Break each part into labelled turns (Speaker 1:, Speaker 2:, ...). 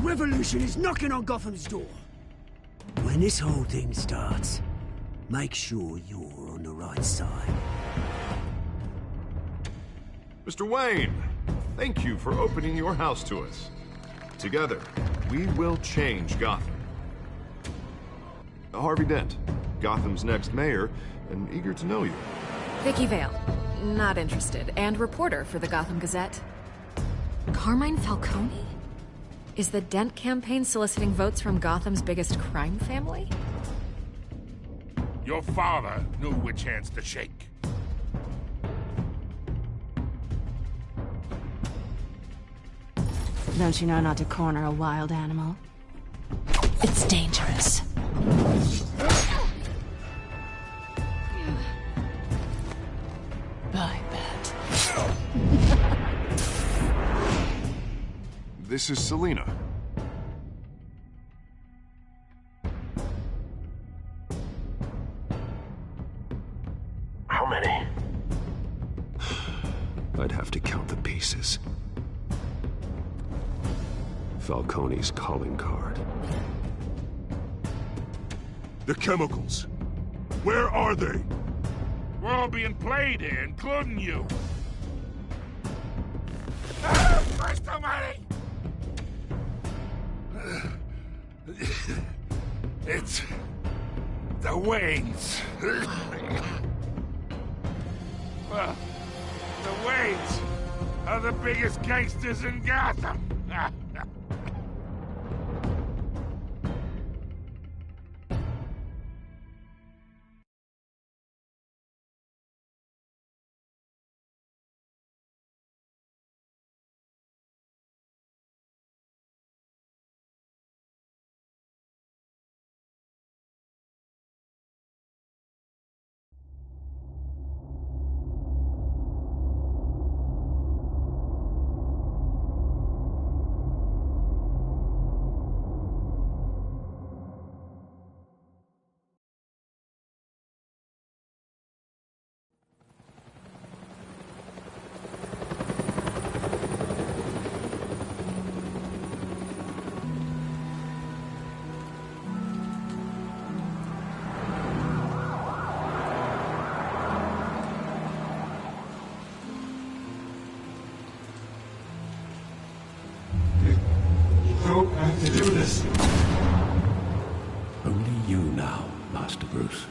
Speaker 1: revolution is knocking on Gotham's door. When this whole thing starts, make sure you're on the right side.
Speaker 2: Mr. Wayne, thank you for opening your house to us. Together, we will change Gotham. Harvey Dent, Gotham's next mayor, and eager to know you.
Speaker 3: Vicky Vale, not interested, and reporter for the Gotham Gazette. Carmine Falcone? Is the Dent campaign soliciting votes from Gotham's biggest crime family?
Speaker 4: Your father knew which hands to shake.
Speaker 5: Don't you know not to corner a wild animal? It's dangerous. I bet.
Speaker 2: This is Selina.
Speaker 6: How many?
Speaker 7: I'd have to count the pieces. Falcone's calling card.
Speaker 4: The chemicals. Where are they? We're all being played here, including you. Christ almighty! It's the Waynes. Well, the Waynes are the biggest gangsters in Gotham.
Speaker 7: To do this. Only you now, Master Bruce.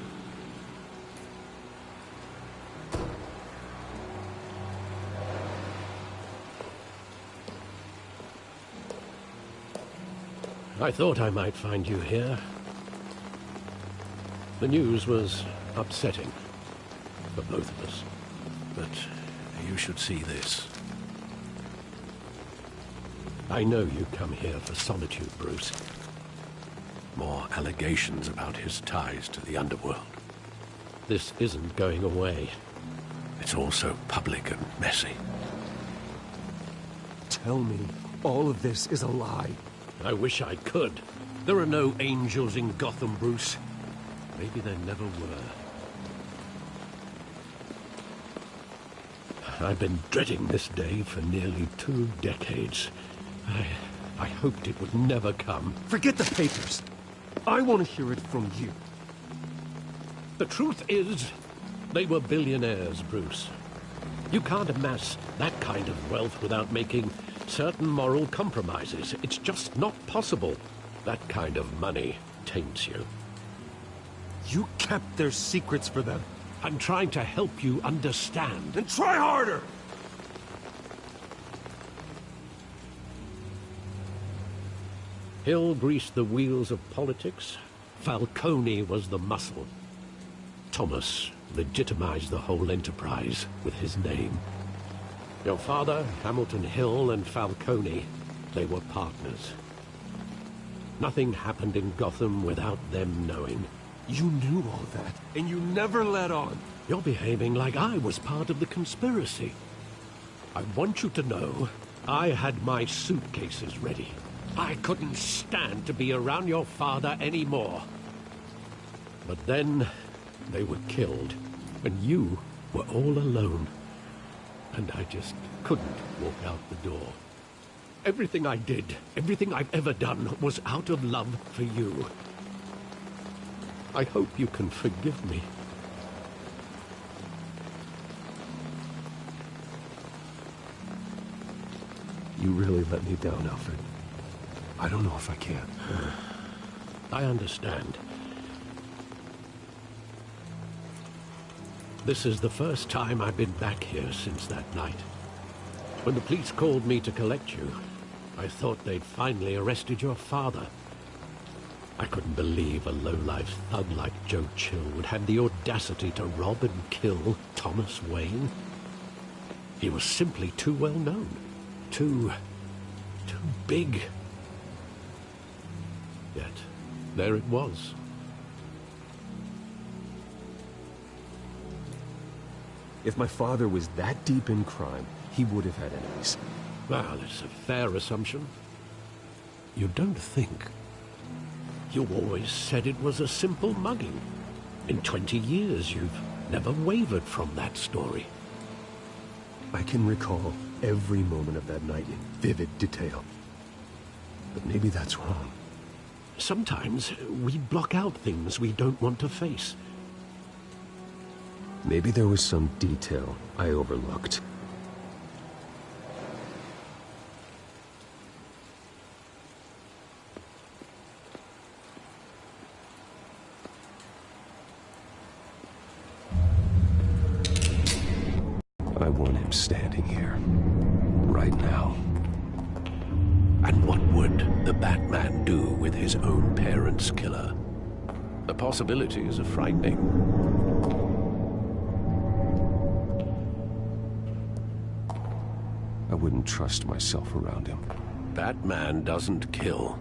Speaker 8: I thought I might find you here. The news was upsetting for both of us. But you should see this. I know you come here for solitude, Bruce. More allegations about his ties to the underworld. This isn't going away. It's all so public and messy.
Speaker 7: Tell me, all of this is a lie.
Speaker 8: I wish I could. There are no angels in Gotham, Bruce. Maybe there never were. I've been dreading this day for nearly 2 decades. I hoped it would never come.
Speaker 7: Forget the papers. I want to hear it from you.
Speaker 8: The truth is, they were billionaires, Bruce. You can't amass that kind of wealth without making certain moral compromises. It's just not possible. That kind of money taints you.
Speaker 7: You kept their secrets for them.
Speaker 8: I'm trying to help you understand.
Speaker 7: Then try harder!
Speaker 8: Hill greased the wheels of politics. Falcone was the muscle. Thomas legitimized the whole enterprise with his name. Your father, Hamilton Hill, and Falcone, they were partners. Nothing happened in Gotham without them knowing.
Speaker 7: You knew all that, and you never let on.
Speaker 8: You're behaving like I was part of the conspiracy. I want you to know, I had my suitcases ready. I couldn't stand to be around your father anymore. But then, they were killed, and you were all alone. And I just couldn't walk out the door. Everything I did, everything I've ever done, was out of love for you. I hope you can forgive me.
Speaker 7: You really let me down, Alfred. I don't know if I can.
Speaker 8: I understand. This is the first time I've been back here since that night. When the police called me to collect you, I thought they'd finally arrested your father. I couldn't believe a low-life thug like Joe Chill would have the audacity to rob and kill Thomas Wayne. He was simply too well known. Too big. Yet, there it was.
Speaker 7: If my father was that deep in crime, he would have had enemies.
Speaker 8: Well, it's a fair assumption. You don't think? You always said it was a simple mugging. In 20 years, you've never wavered from that story.
Speaker 7: I can recall every moment of that night in vivid detail. But maybe that's wrong.
Speaker 8: Sometimes we block out things we don't want to face.
Speaker 7: Maybe there was some detail I overlooked. I want him standing here, right now.
Speaker 8: And what would the Batman do with his own parents' killer? The possibilities are frightening.
Speaker 7: I wouldn't trust myself around him.
Speaker 8: Batman doesn't kill.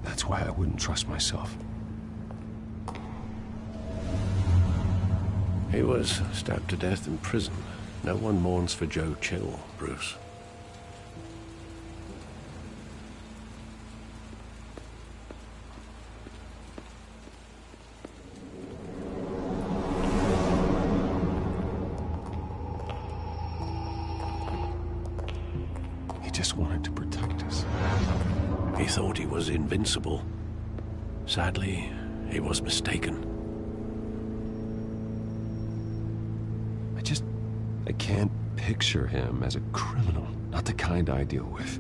Speaker 7: That's why I wouldn't trust myself.
Speaker 8: He was stabbed to death in prison. No one mourns for Joe Chill, Bruce.
Speaker 7: He just wanted to protect us.
Speaker 8: He thought he was invincible. Sadly, he was mistaken.
Speaker 7: I can't picture him as a criminal, not the kind I deal with.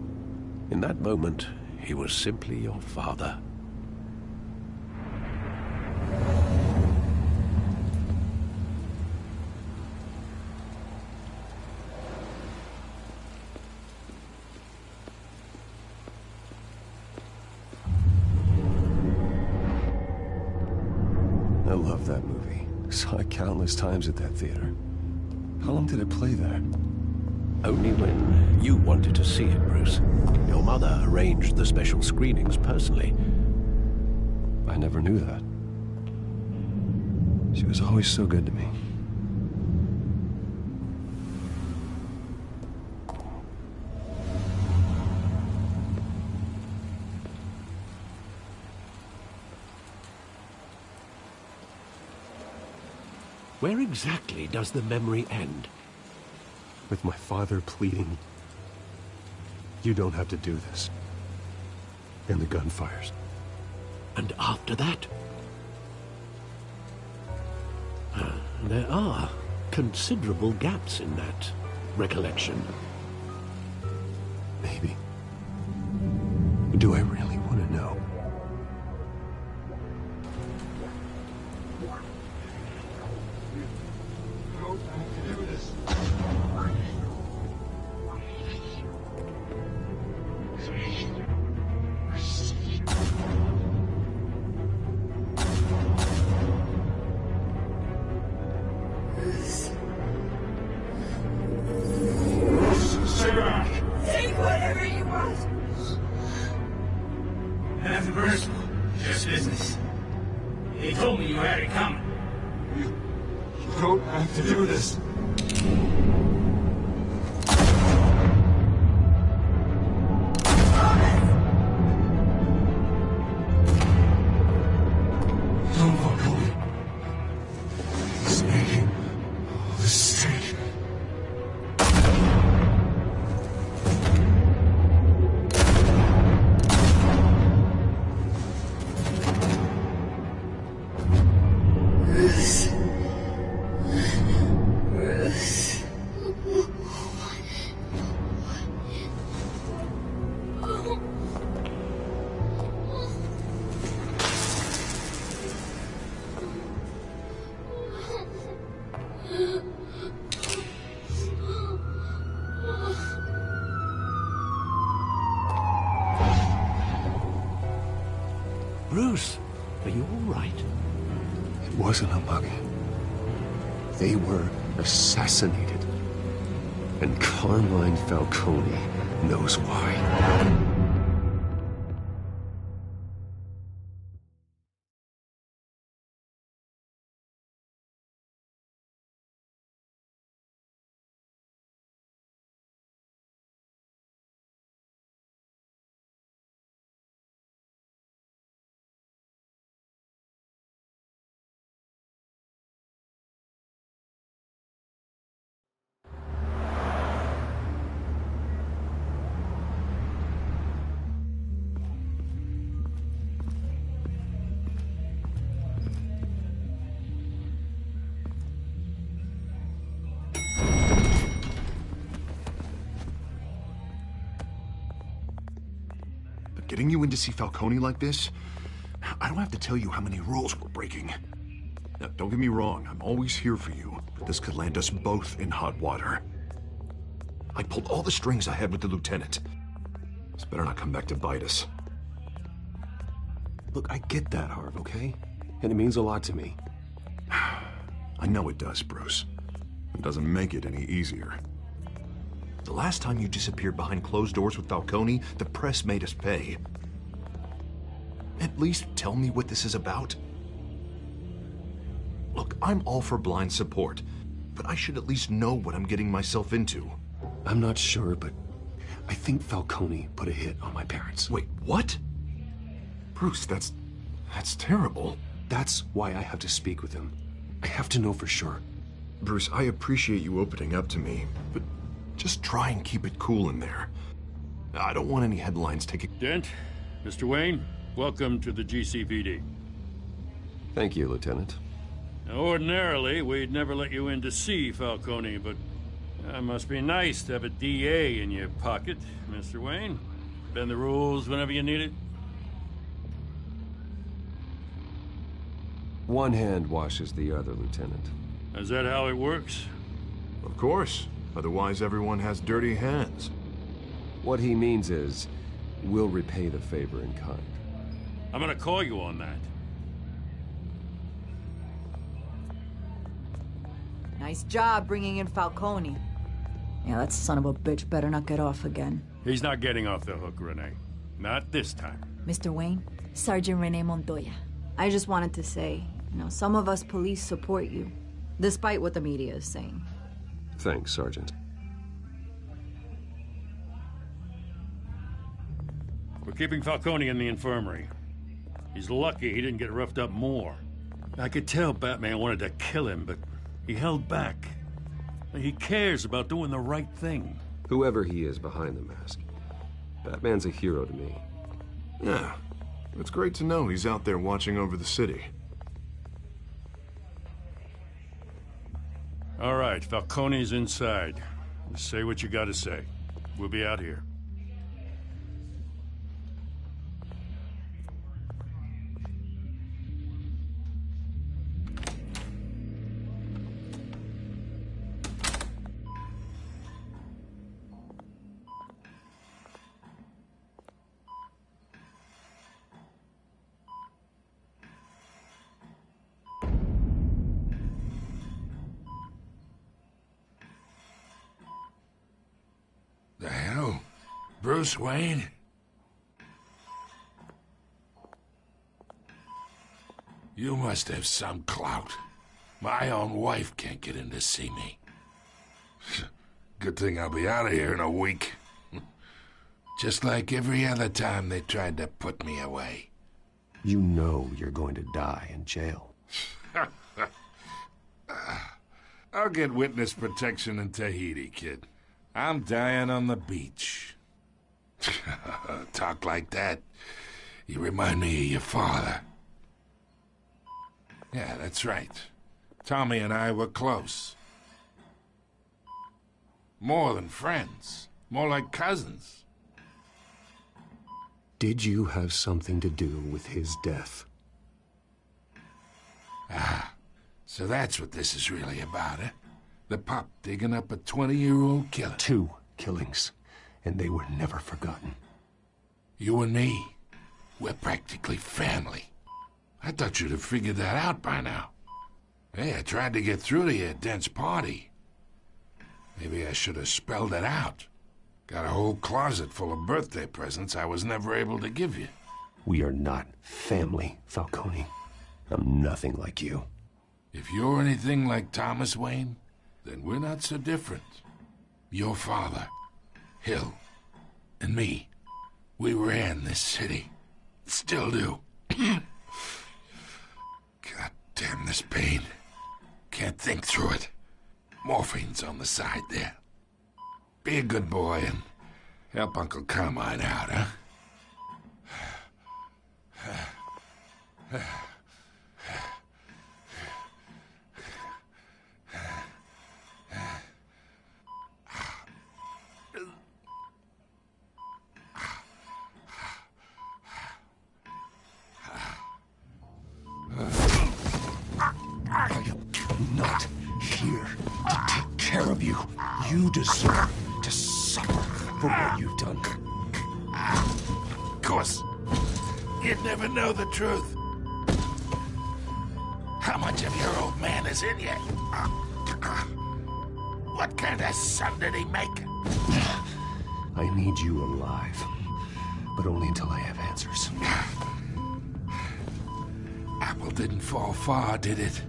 Speaker 8: In that moment, he was simply your father.
Speaker 7: I love that movie. Saw it countless times at that theater. How long did it play there?
Speaker 8: Only when you wanted to see it, Bruce. Your mother arranged the special screenings personally.
Speaker 7: I never knew that. She was always so good to me.
Speaker 8: Where exactly does the memory end?
Speaker 7: With my father pleading, "You don't have to do this." And the gun fires.
Speaker 8: And after that? There are considerable gaps in that recollection.
Speaker 7: Maybe. Do I really want to know?
Speaker 1: Take whatever you want.
Speaker 9: Nothing personal, just business. He told me you had it coming.
Speaker 10: You don't have to do this.
Speaker 9: Don't walk away.
Speaker 10: He's making a mistake.
Speaker 8: Bruce, are you all right?
Speaker 7: It wasn't a mug. They were assassinated. And Carmine Falcone knows why.
Speaker 2: Getting you in to see Falcone like this? I don't have to tell you how many rules we're breaking. Now, don't get me wrong, I'm always here for you, but this could land us both in hot water. I pulled all the strings I had with the lieutenant. This better not come back to bite us.
Speaker 7: Look, I get that, Harv, okay? And it means a lot to me.
Speaker 2: I know it does, Bruce. It doesn't make it any easier. The last time you disappeared behind closed doors with Falcone, the press made us pay. At least tell me what this is about. Look, I'm all for blind support, but I should at least know what I'm getting myself into.
Speaker 7: I'm not sure, but I think Falcone put a hit on my parents.
Speaker 2: Wait, what? Bruce, that's terrible.
Speaker 7: That's why I have to speak with him. I have to know for sure.
Speaker 2: Bruce, I appreciate you opening up to me, but just try and keep it cool in there. I don't want any headlines taking...
Speaker 11: Dent, Mr. Wayne, welcome to the GCPD.
Speaker 7: Thank you, Lieutenant.
Speaker 11: Now, ordinarily, we'd never let you in to see Falcone, but it must be nice to have a DA in your pocket, Mr. Wayne. Bend the rules whenever you need it.
Speaker 7: One hand washes the other, Lieutenant.
Speaker 11: Is that how it works?
Speaker 2: Of course. Otherwise, everyone has dirty hands.
Speaker 7: What he means is, we'll repay the favor in kind.
Speaker 11: I'm gonna call you on that.
Speaker 12: Nice job bringing in Falcone. Yeah, that son of a bitch better not get off again.
Speaker 11: He's not getting off the hook, Renee. Not this time.
Speaker 12: Mr. Wayne, Sergeant Renee Montoya. I just wanted to say, some of us police support you, despite what the media is saying.
Speaker 7: Thanks, Sergeant.
Speaker 11: We're keeping Falcone in the infirmary. He's lucky he didn't get roughed up more. I could tell Batman wanted to kill him, but he held back. He cares about doing the right thing.
Speaker 7: Whoever he is behind the mask, Batman's a hero to me.
Speaker 2: Yeah, it's great to know he's out there watching over the city.
Speaker 11: All right, Falcone's inside. Just say what you gotta say. We'll be out here.
Speaker 4: The hell? Bruce Wayne? You must have some clout. My own wife can't get in to see me. Good thing I'll be out of here in a week. Just like every other time they tried to put me away.
Speaker 7: You know you're going to die in jail.
Speaker 4: I'll get witness protection in Tahiti, kid. I'm dying on the beach. Talk like that. You remind me of your father. Yeah, that's right. Tommy and I were close. More than friends. More like cousins.
Speaker 7: Did you have something to do with his death?
Speaker 4: Ah, so that's what this is really about, eh? The pup digging up a 20-year-old killer.
Speaker 7: 2 killings, and they were never forgotten.
Speaker 4: You and me, we're practically family. I thought you'd have figured that out by now. Hey, I tried to get through to your dense party. Maybe I should have spelled it out. Got a whole closet full of birthday presents I was never able to give you.
Speaker 7: We are not family, Falcone. I'm nothing like you.
Speaker 4: If you're anything like Thomas Wayne, then we're not so different. Your father, Hill, and me, we ran this city. Still do. God damn this pain. Can't think through it. Morphine's on the side there. Be a good boy and help Uncle Carmine out, huh?
Speaker 7: I am not here to take care of you. You deserve to suffer for what you've done.
Speaker 4: Of course. You'd never know the truth. How much of your old man is in you? What kind of son did he make?
Speaker 7: I need you alive, but only until I have answers.
Speaker 4: Apple didn't fall far, did it?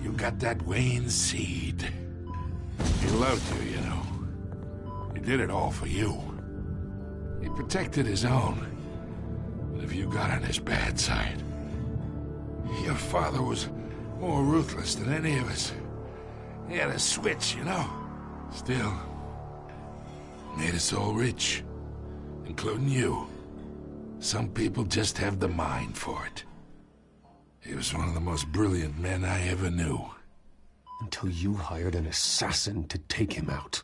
Speaker 4: You got that Wayne seed. He loved you, you know. He did it all for you. He protected his own. But if you got on his bad side, your father was more ruthless than any of us. He had a switch, you know. Still, made us all rich, including you. Some people just have the mind for it. He was one of the most brilliant men I ever knew.
Speaker 7: Until you hired an assassin to take him out.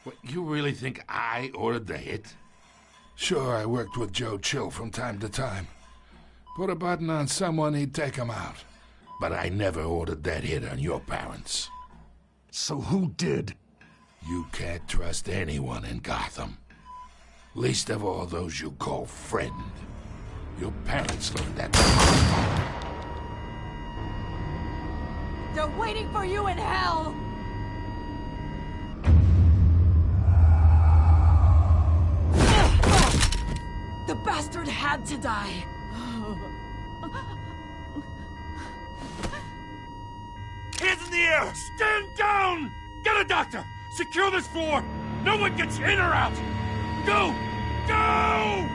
Speaker 4: What, you really think I ordered the hit? Sure, I worked with Joe Chill from time to time. Put a button on someone, he'd take him out. But I never ordered that hit on your parents.
Speaker 7: So who did?
Speaker 4: You can't trust anyone in Gotham. Least of all those you call friend. Your parents learned that.
Speaker 12: They're waiting for you in hell! The bastard had to die.
Speaker 11: Hands in the air! Stand down! Get a doctor! Secure this floor! No one gets in or out! Go! Go!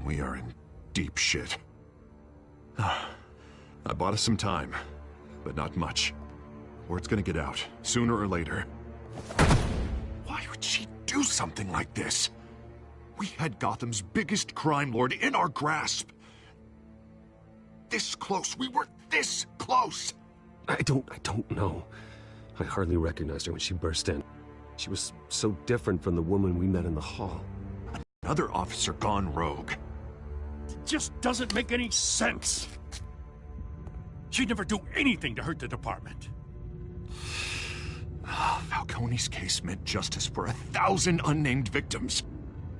Speaker 2: We are in deep shit. I bought us some time, but not much. Word's gonna get out, sooner or later. Why would she do something like this? We had Gotham's biggest crime lord in our grasp. This close, we were this close!
Speaker 7: I don't know. I hardly recognized her when she burst in. She was so different from the woman we met in the hall.
Speaker 2: Another officer gone rogue.
Speaker 11: Just doesn't make any sense. She'd never do anything to hurt the department.
Speaker 2: Falcone's case meant justice for 1,000 unnamed victims.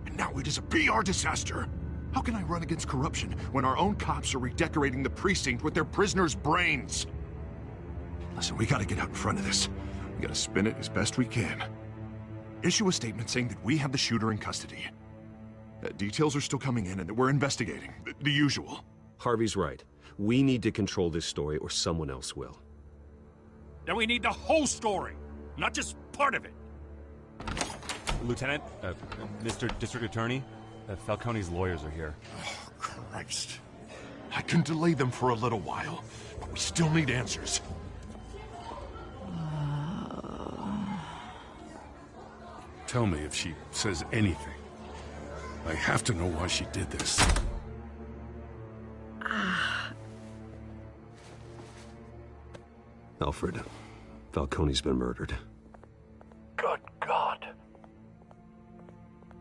Speaker 2: And now it is a PR disaster. How can I run against corruption when our own cops are redecorating the precinct with their prisoners' brains? Listen, we gotta get out in front of this. We gotta spin it as best we can. Issue a statement saying that we have the shooter in custody. Details are still coming in and that we're investigating. The usual.
Speaker 7: Harvey's right. We need to control this story or someone else will.
Speaker 11: Then we need the whole story, not just part of it.
Speaker 13: Lieutenant, Mr. District Attorney, Falcone's lawyers are here.
Speaker 2: Oh, Christ. I can delay them for a little while, but we still need answers.
Speaker 4: tell me if she says anything. I have to know why she did this.
Speaker 8: Alfred, Falcone's been murdered.
Speaker 6: Good God.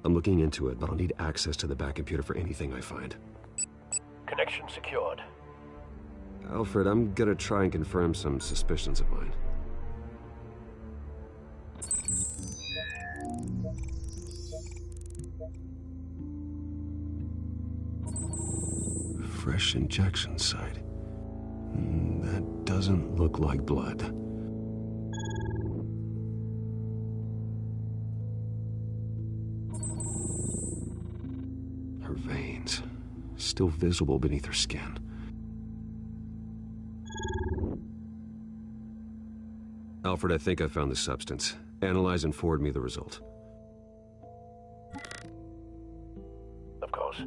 Speaker 8: I'm looking into it, but I'll need access to the back computer for anything I find.
Speaker 6: Connection secured.
Speaker 8: Alfred, I'm gonna try and confirm some suspicions of mine. Fresh injection site. That doesn't look like blood. Her veins, still visible beneath her skin. Alfred, I think I found the substance. Analyze and forward me the result.
Speaker 6: Of course.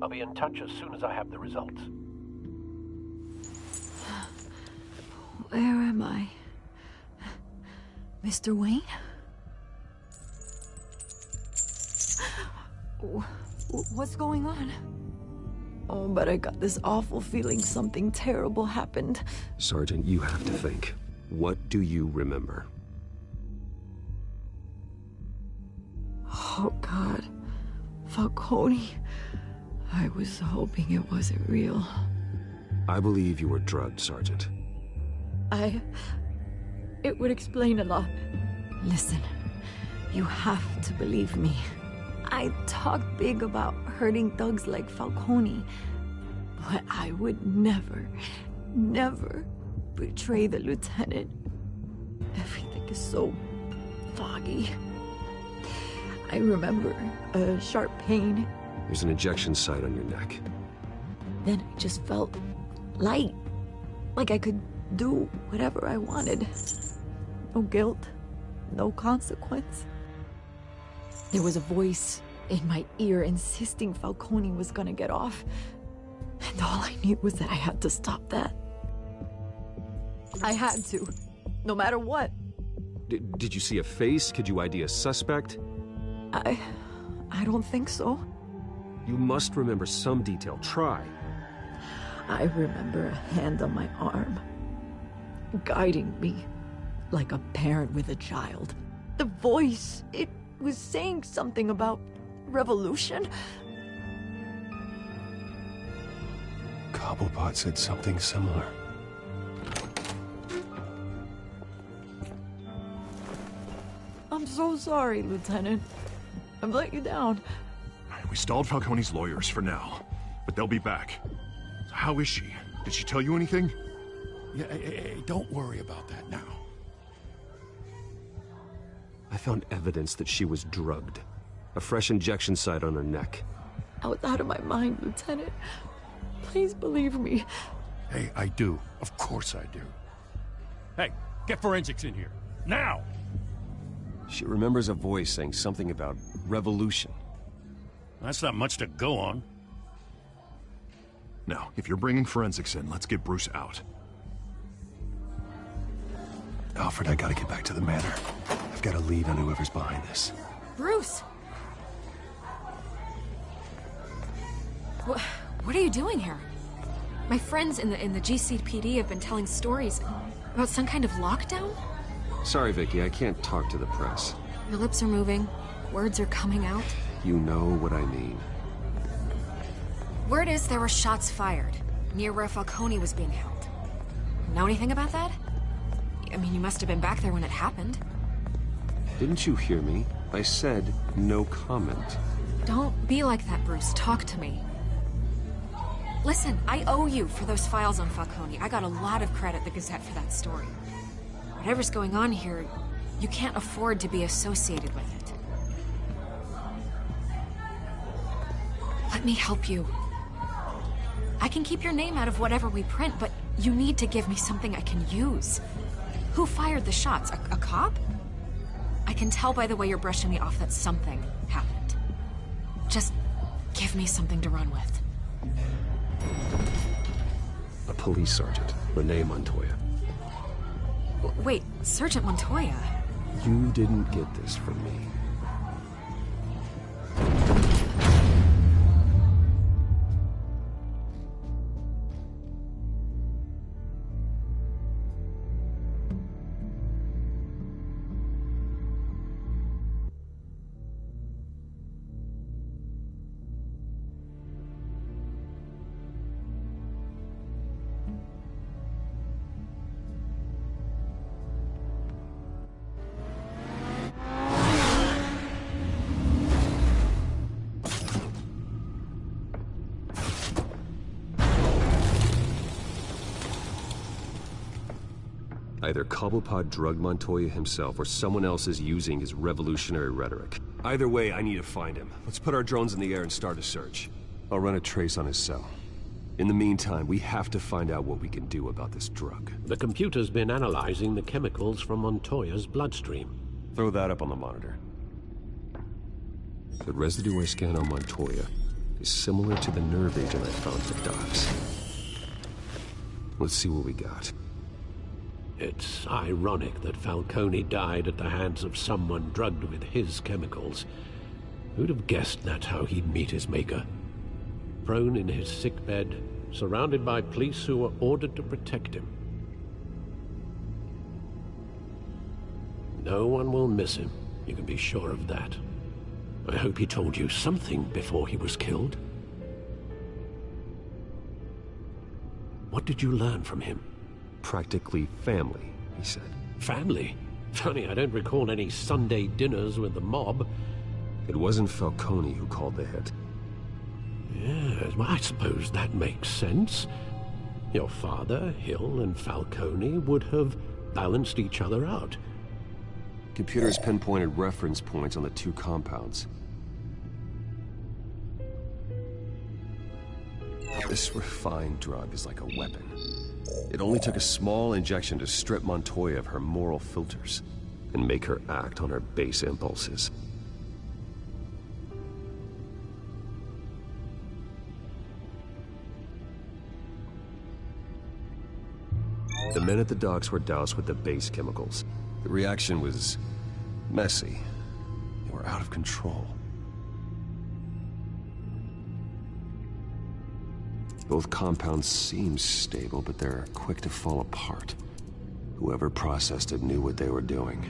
Speaker 6: I'll be in touch as soon as I have the results.
Speaker 12: Where am I? Mr. Wayne? What's going on? Oh, but I got this awful feeling something terrible happened.
Speaker 8: Sergeant, you have to think. What do you remember?
Speaker 12: Oh, God. Falcone. I was hoping it wasn't real.
Speaker 8: I believe you were drugged, Sergeant.
Speaker 12: It would explain a lot. Listen, you have to believe me. I talked big about hurting thugs like Falcone, but I would never betray the lieutenant. Everything is so foggy. I remember a sharp pain.
Speaker 8: There's an injection site on your neck.
Speaker 12: Then I just felt light, like I could do whatever I wanted. No guilt, no consequence. There was a voice in my ear insisting Falcone was gonna get off. And all I knew was that I had to stop that. I had to, no matter what.
Speaker 8: Did you see a face? Could you ID a suspect?
Speaker 12: I don't think so.
Speaker 8: You must remember some detail. Try.
Speaker 12: I remember a hand on my arm, guiding me like a parent with a child. The voice, it was saying something about revolution.
Speaker 7: Cobblepot said something similar.
Speaker 12: I'm so sorry, Lieutenant. I've let you down.
Speaker 2: We stalled Falcone's lawyers for now, but they'll be back. How is she? Did she tell you anything?
Speaker 4: Yeah, hey, don't worry about that now.
Speaker 8: I found evidence that she was drugged. A fresh injection site on her neck.
Speaker 12: I was out of my mind, Lieutenant. Please believe me.
Speaker 11: Hey, I do. Of course I do. Hey, get forensics in here. Now!
Speaker 8: She remembers a voice saying something about revolution.
Speaker 11: That's not much to go on.
Speaker 2: Now, if you're bringing forensics in, let's get Bruce out.
Speaker 7: Alfred, I gotta get back to the manor. I've got a lead on whoever's behind this.
Speaker 3: Bruce! What are you doing here? My friends in the GCPD have been telling stories about some kind of lockdown?
Speaker 8: Sorry, Vicky, I can't talk to the press.
Speaker 3: Your lips are moving. Words are coming out.
Speaker 8: You know what I mean.
Speaker 3: Word is there were shots fired near where Falcone was being held. Know anything about that? I mean, you must have been back there when it happened.
Speaker 8: Didn't you hear me? I said no comment.
Speaker 3: Don't be like that, Bruce. Talk to me. Listen, I owe you for those files on Falcone. I got a lot of credit at the Gazette for that story. Whatever's going on here, you can't afford to be associated with it. Let me help you. I can keep your name out of whatever we print, but you need to give me something I can use. Who fired the shots? A cop? I can tell by the way you're brushing me off that something happened. Just give me something to run with.
Speaker 8: A police sergeant, Renee Montoya.
Speaker 3: Wait, Sergeant Montoya?
Speaker 8: You didn't get this from me.
Speaker 14: Either Cobblepot drugged Montoya himself, or someone else is using his revolutionary rhetoric. Either way, I need to find him. Let's put our drones in the air and start a search. I'll run a trace on his cell. In the meantime, we have to find out what we can do about this drug.
Speaker 8: The computer's been analyzing the chemicals from Montoya's bloodstream.
Speaker 14: Throw that up on the monitor. The residue I scanned on Montoya is similar to the nerve agent I found for Docs. Let's see what we got.
Speaker 8: It's ironic that Falcone died at the hands of someone drugged with his chemicals. Who'd have guessed that's how he'd meet his maker? Prone in his sickbed, surrounded by police who were ordered to protect him. No one will miss him, you can be sure of that. I hope he told you something before he was killed. What did you learn from him?
Speaker 14: Practically family, he said.
Speaker 8: Family? Funny, I don't recall any Sunday dinners with the mob.
Speaker 14: It wasn't Falcone who called the hit.
Speaker 8: Yes, well, I suppose that makes sense. Your father, Hill, and Falcone would have balanced each other out.
Speaker 14: Computers pinpointed reference points on the two compounds. This refined drug is like a weapon. It only took a small injection to strip Montoya of her moral filters and make her act on her base impulses. The men at the docks were doused with the base chemicals. The reaction was messy. They were out of control. Both compounds seem stable, but they're quick to fall apart. Whoever processed it knew what they were doing.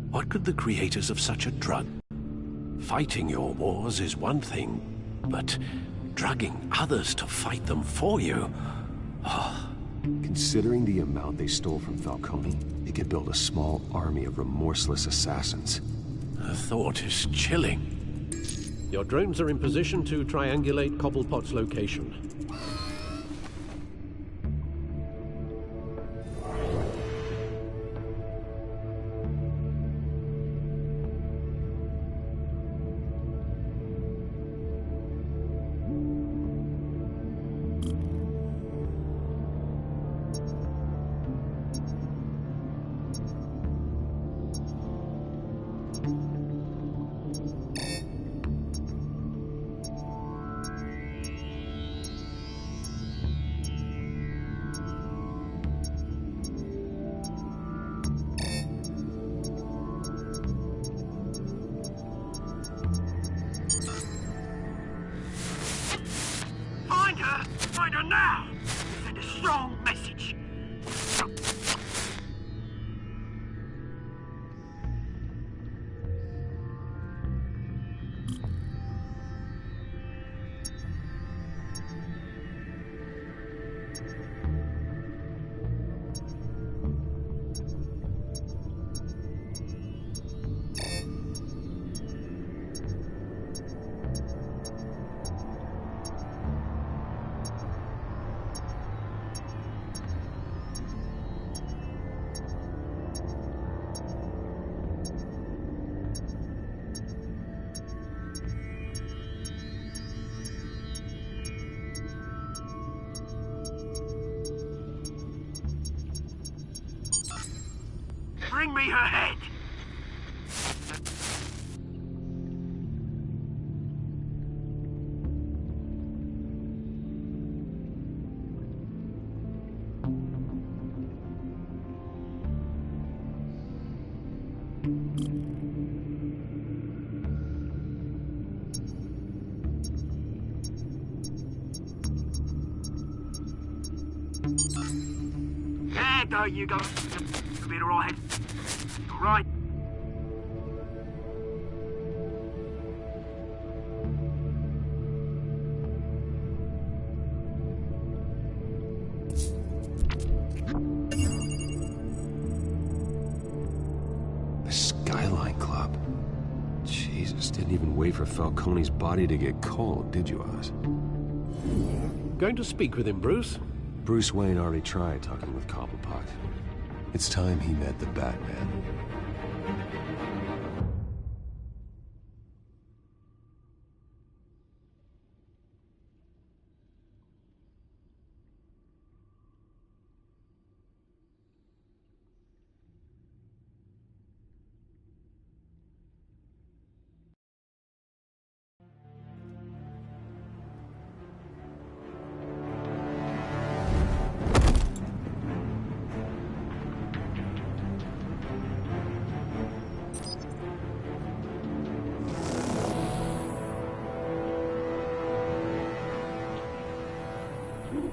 Speaker 8: What could the creators of such a drug? Fighting your wars is one thing, but drugging others to fight them for you? Oh.
Speaker 14: Considering the amount they stole from Falcone, they could build a small army of remorseless assassins.
Speaker 8: The thought is chilling. Your drones are in position to triangulate Cobblepot's location.
Speaker 1: Find her now! Send a strong message. Bring me her head! There you go. You'll be alright. Right.
Speaker 14: The Skyline Club. Jesus, didn't even wait for Falcone's body to get cold, did you, Oz?
Speaker 8: Going to speak with him, Bruce?
Speaker 14: Bruce Wayne already tried talking with Cobblepot. It's time he met the Batman.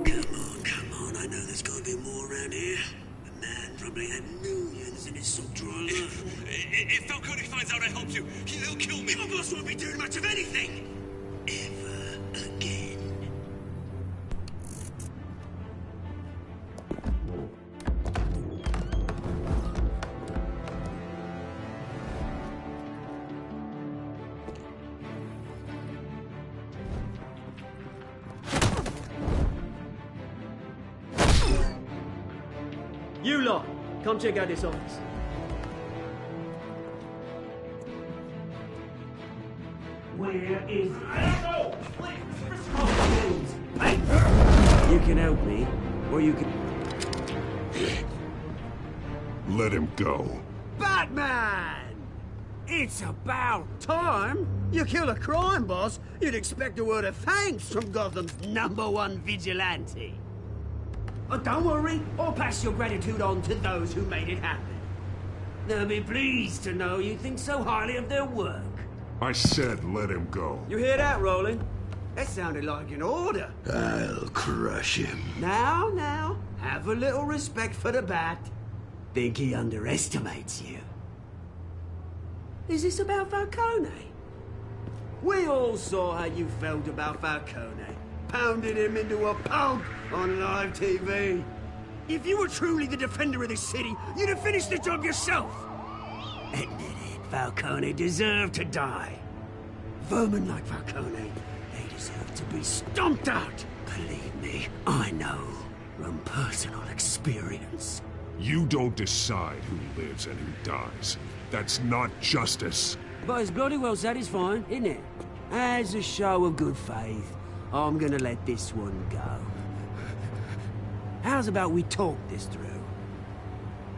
Speaker 1: Come on, I know there's gotta be more around here. The man probably had millions in his sub-drawer.
Speaker 14: If Falcone finds out I helped you, he'll kill me.
Speaker 1: Your boss won't be doing much of anything! Ever again.
Speaker 15: You lot, come check out this office.
Speaker 1: Where is... You can help me, or you can...
Speaker 2: Let him go.
Speaker 1: Batman! It's about time. You kill a crime boss, you'd expect a word of thanks from Gotham's #1 vigilante. Oh, don't worry, I'll pass your gratitude on to those who made it happen. They'll be pleased to know you think so highly of their work.
Speaker 2: I said let him go.
Speaker 15: You hear that, Roland?
Speaker 1: That sounded like an order.
Speaker 2: I'll crush him.
Speaker 1: Now, have a little respect for the Bat. Think he underestimates you. Is this about Falcone? We all saw how you felt about Falcone. Pounded him into a pulp on live TV. If you were truly the defender of this city, you'd have finished the job yourself. Admit it, Falcone deserved to die. Vermin like Falcone, they deserve to be stomped out. Believe me, I know from personal experience.
Speaker 2: You don't decide who lives and who dies. That's not justice.
Speaker 1: But it's bloody well satisfying, isn't it? As a show of good faith, I'm gonna let this one go. How's about we talk this through?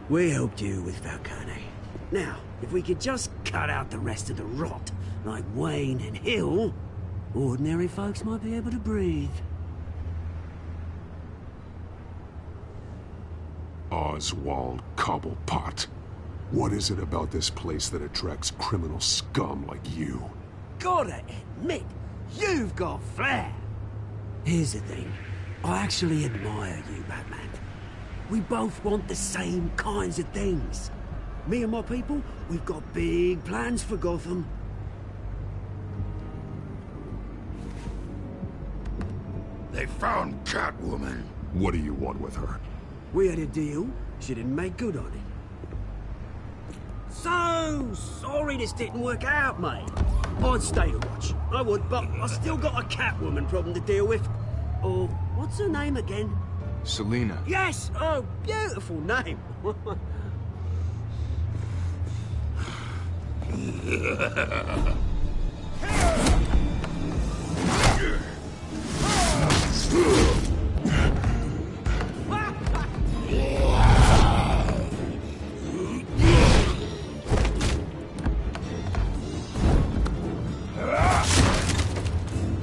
Speaker 1: We helped you with Falcone. Now, if we could just cut out the rest of the rot, like Wayne and Hill, ordinary folks might be able to breathe.
Speaker 2: Oswald Cobblepot. What is it about this place that attracts criminal scum like you?
Speaker 1: Gotta admit, you've got flair. Here's the thing. I actually admire you, Batman. We both want the same kinds of things. Me and my people, we've got big plans for Gotham.
Speaker 4: They found Catwoman.
Speaker 2: What do you want with her?
Speaker 1: We had a deal. She didn't make good on it. So sorry this didn't work out, mate. I'd stay to watch. I would, but I still got a Catwoman problem to deal with. Oh, what's her name again?
Speaker 13: Selina.
Speaker 1: Yes! Oh, beautiful name.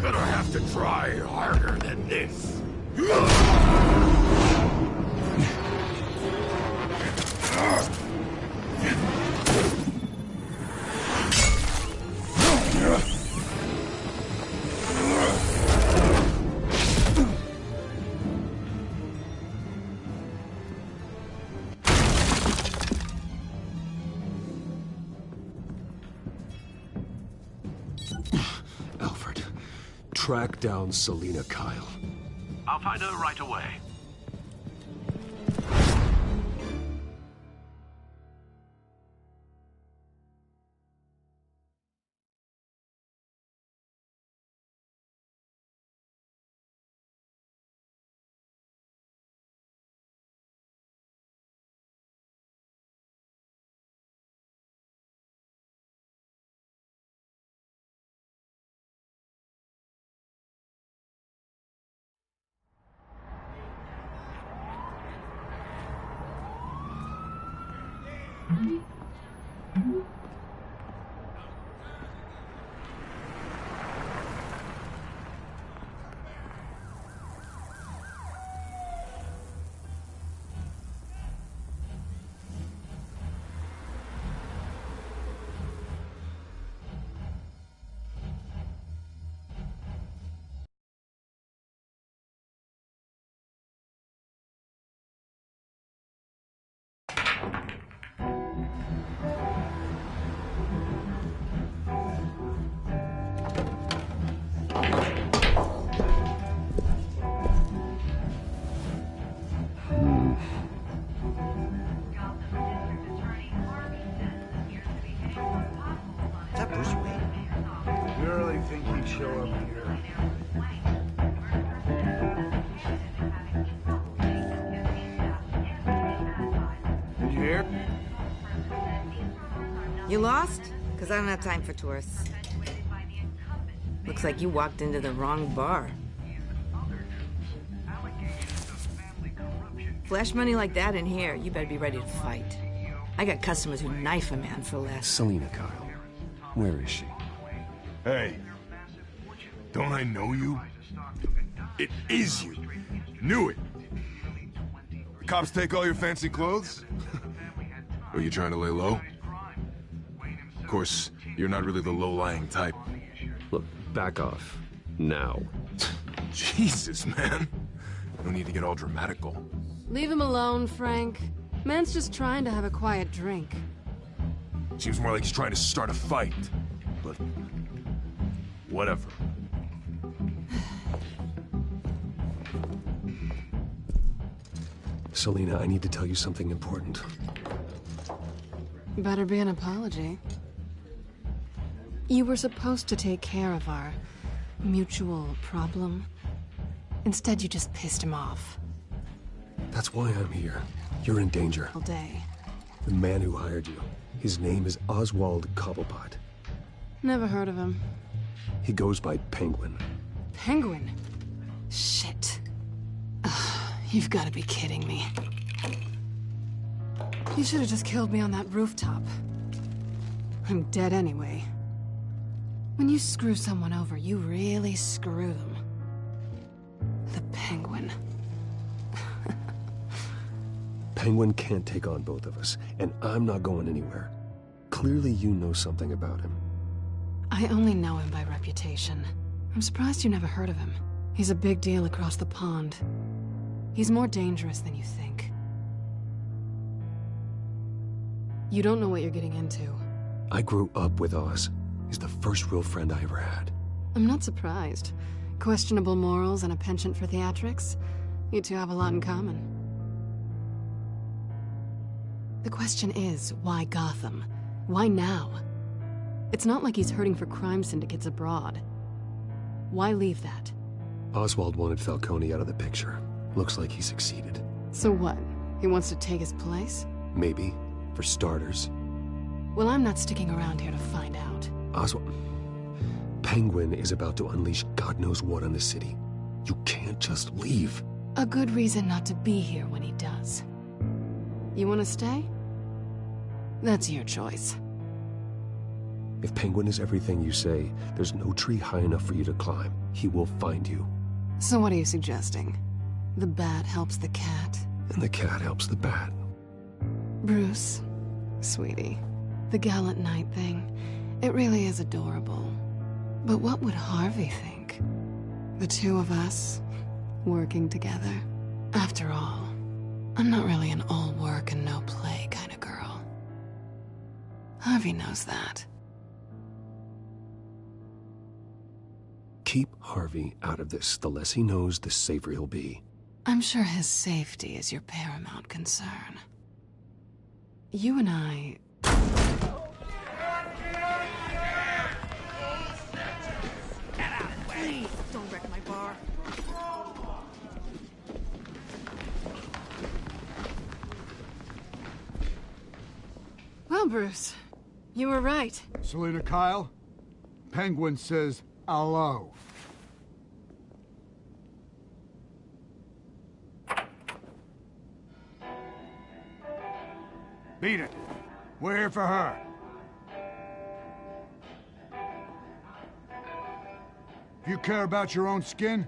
Speaker 4: Gonna have to try harder than this.
Speaker 14: Alfred, track down Selina Kyle.
Speaker 6: I'll find her right away.
Speaker 16: You lost? Because I don't have time for tourists. Looks like you walked into the wrong bar. Flash money like that in here, you better be ready to fight. I got customers who knife a man for less.
Speaker 14: Selina, Kyle. Where is she?
Speaker 17: Hey. Don't I know you? It is you. Knew it. Cops take all your fancy clothes? Are you trying to lay low? Of course, you're not really the low-lying type.
Speaker 14: Look, back off. Now.
Speaker 17: Jesus, man. No need to get all dramatical.
Speaker 18: Leave him alone, Frank. Man's just trying to have a quiet drink.
Speaker 17: Seems more like he's trying to start a fight. But... whatever.
Speaker 14: Selina, I need to tell you something important.
Speaker 18: Better be an apology. You were supposed to take care of our mutual problem. Instead, you just pissed him off.
Speaker 14: That's why I'm here. You're in danger.
Speaker 18: All day.
Speaker 14: The man who hired you. His name is Oswald Cobblepot.
Speaker 18: Never heard of him.
Speaker 14: He goes by Penguin.
Speaker 18: Penguin? Shit. Ugh, you've got to be kidding me. You should have just killed me on that rooftop. I'm dead anyway. When you screw someone over, you really screw them. The Penguin.
Speaker 14: Penguin can't take on both of us, and I'm not going anywhere. Clearly you know something about him.
Speaker 18: I only know him by reputation. I'm surprised you never heard of him. He's a big deal across the pond. He's more dangerous than you think. You don't know what you're getting into.
Speaker 14: I grew up with Oz. He's the first real friend I ever had.
Speaker 18: I'm not surprised. Questionable morals and a penchant for theatrics. You two have a lot in common. The question is, why Gotham? Why now? It's not like he's hurting for crime syndicates abroad. Why leave that?
Speaker 14: Oswald wanted Falcone out of the picture. Looks like he succeeded.
Speaker 18: So what? He wants to take his place?
Speaker 14: Maybe. For starters.
Speaker 18: Well, I'm not sticking around here to find out.
Speaker 14: Oswald... Penguin is about to unleash God knows what on the city. You can't just leave.
Speaker 18: A good reason not to be here when he does. You want to stay? That's your choice.
Speaker 14: If Penguin is everything you say, there's no tree high enough for you to climb. He will find you.
Speaker 18: So what are you suggesting? The bat helps the cat?
Speaker 14: And the cat helps the bat.
Speaker 18: Bruce, sweetie, the gallant knight thing, it really is adorable. But what would Harvey think? The two of us, working together? After all, I'm not really an all work and no play kind of girl. Harvey knows that.
Speaker 14: Keep Harvey out of this. The less he knows, the safer he'll be.
Speaker 18: I'm sure his safety is your paramount concern. You and I...
Speaker 12: Please, don't wreck my bar.
Speaker 18: Well, Bruce, you were right.
Speaker 10: Selina Kyle, Penguin says hello. Beat it.
Speaker 19: We're here for her. If you care about your own skin,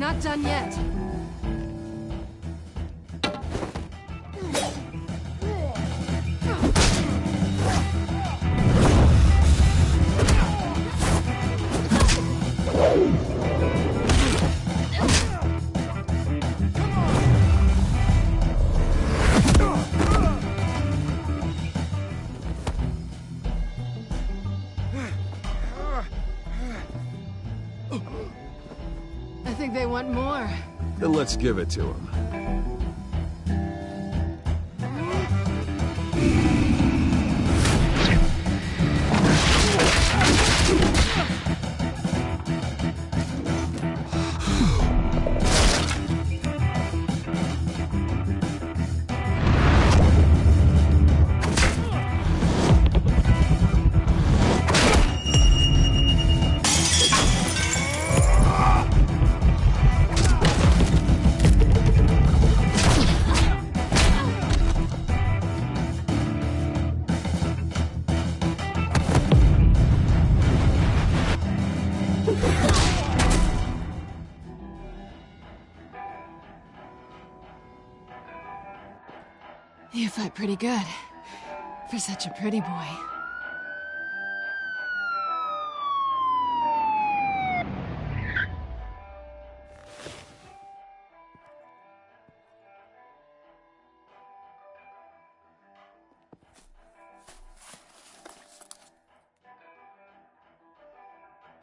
Speaker 5: Not done yet. I think they want more.
Speaker 14: Then let's give it to them.
Speaker 5: You fight pretty good. For such a pretty boy.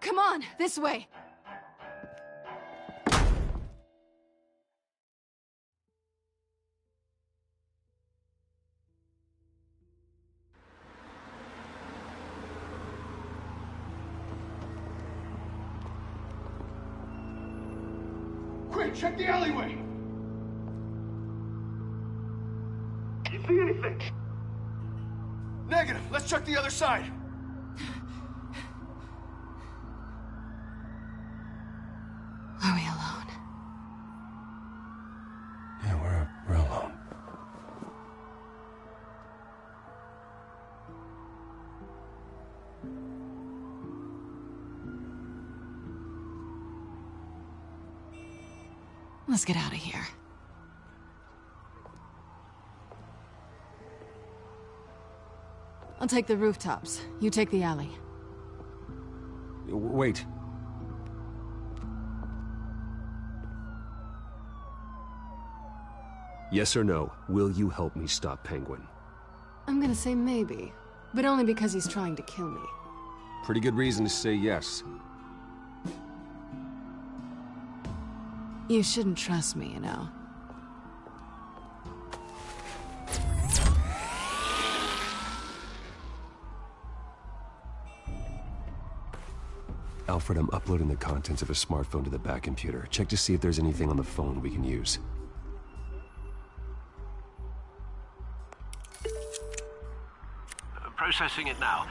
Speaker 5: Come on, this way.
Speaker 19: quick, check the alleyway!
Speaker 10: You see anything?
Speaker 19: Negative. Let's check the other side.
Speaker 5: Are we alone?
Speaker 14: Yeah, we're alone.
Speaker 5: Let's get out of here. I'll take the rooftops. You take the alley.
Speaker 14: Wait. Yes or no, will you help me stop Penguin?
Speaker 5: I'm gonna say maybe, but only because he's trying to kill me.
Speaker 14: Pretty good reason to say yes.
Speaker 5: You shouldn't trust me, you know.
Speaker 14: Alfred, I'm uploading the contents of a smartphone to the back computer. Check to see if there's anything on the phone we can use.
Speaker 6: Processing it now.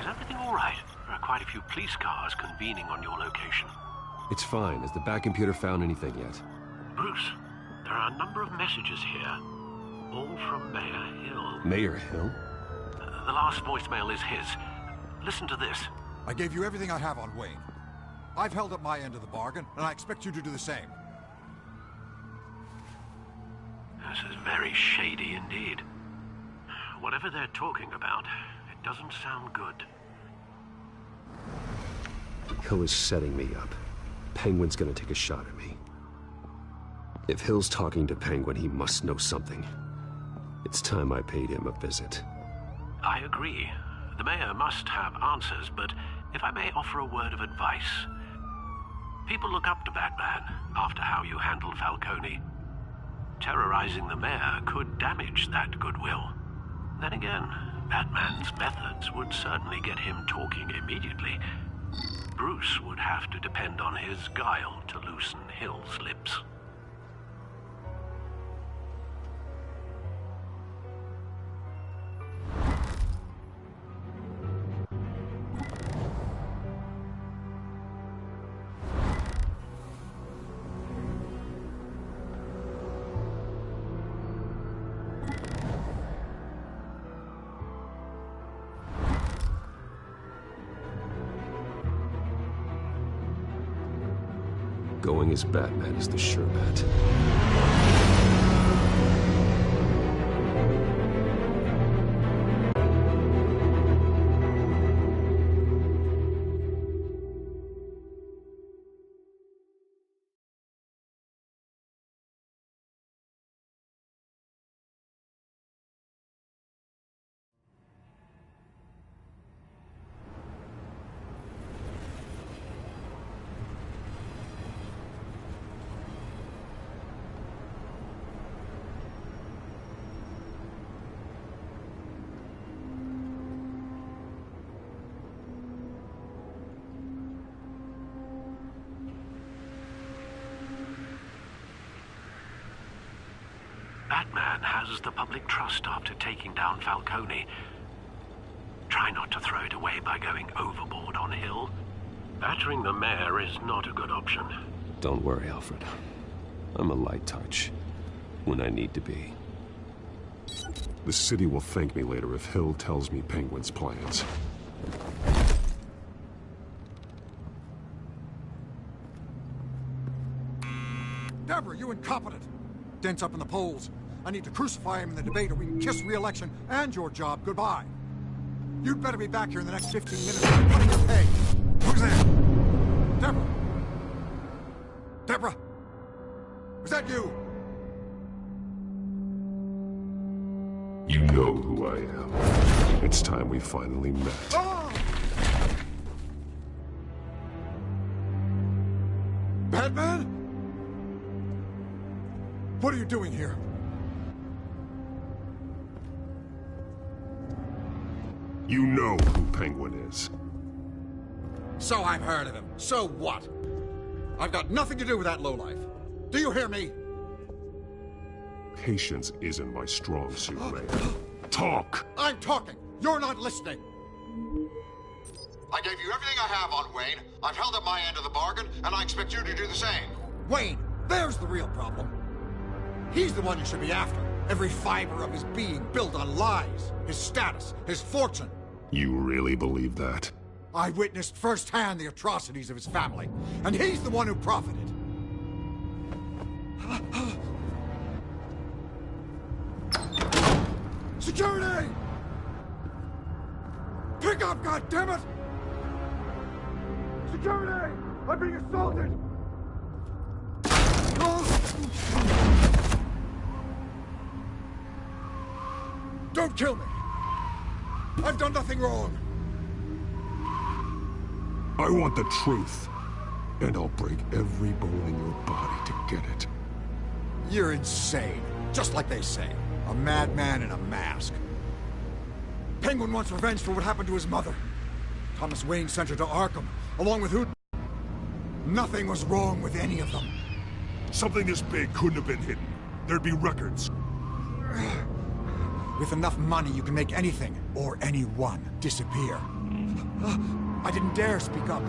Speaker 6: Is everything all right? There are quite a few police cars convening on your location.
Speaker 14: It's fine. Has the back computer found anything yet?
Speaker 6: Bruce, there are a number of messages here. All from Mayor Hill.
Speaker 14: Mayor Hill?
Speaker 6: The last voicemail is his. Listen to this.
Speaker 20: I gave you everything I have on Wayne. I've held up my end of the bargain, and I expect you to do the same.
Speaker 6: This is very shady indeed. Whatever they're talking about, it doesn't sound good.
Speaker 14: Hill is setting me up. Penguin's gonna take a shot at me. If Hill's talking to Penguin, he must know something. It's time I paid him a visit.
Speaker 6: I agree. The mayor must have answers, but if I may offer a word of advice. People look up to Batman after how you handled Falcone. Terrorizing the mayor could damage that goodwill. Then again, Batman's methods would certainly get him talking immediately. Bruce would have to depend on his guile to loosen Hill's lips.
Speaker 14: Going as Batman is the sure bet.
Speaker 6: Batman has the public trust after taking down Falcone. Try not to throw it away by going overboard on Hill. Battering the mayor is not a good option.
Speaker 14: Don't worry, Alfred. I'm a light touch when I need to be.
Speaker 2: The city will thank me later if Hill tells me Penguin's plans.
Speaker 20: Deborah, you incompetent! Dent's up in the polls. I need to crucify him in the debate or we can kiss re-election and your job goodbye. You'd better be back here in the next 15 minutes or I'm cutting your pay. Who's there? Deborah! Deborah! Was that you?
Speaker 2: You know who I am. It's time we finally met.
Speaker 20: Oh! Batman? What are you doing here?
Speaker 2: You know who Penguin is.
Speaker 20: So I've heard of him. So what? I've got nothing to do with that lowlife. Do you hear me?
Speaker 2: Patience isn't my strong suit, Ray. Talk!
Speaker 20: I'm talking. You're not listening. I gave you everything I have on Wayne. I've held up my end of the bargain, and I expect you to do the same. Wayne, there's the real problem. He's the one you should be after. Every fiber of his being built on lies. His status, his fortune.
Speaker 2: You really believe that?
Speaker 20: I witnessed firsthand the atrocities of his family, and he's the one who profited. Security! Pick up, goddammit! Security! I'm being assaulted! Don't kill me! I've done nothing wrong!
Speaker 2: I want the truth, and I'll break every bone in your body to get it.
Speaker 20: You're insane, just like they say. A madman in a mask. Penguin wants revenge for what happened to his mother. Thomas Wayne sent her to Arkham, along with who... Nothing was wrong with any of them.
Speaker 2: Something this big couldn't have been hidden. There'd be records.
Speaker 20: With enough money, you can make anything, or anyone, disappear. I didn't dare speak up.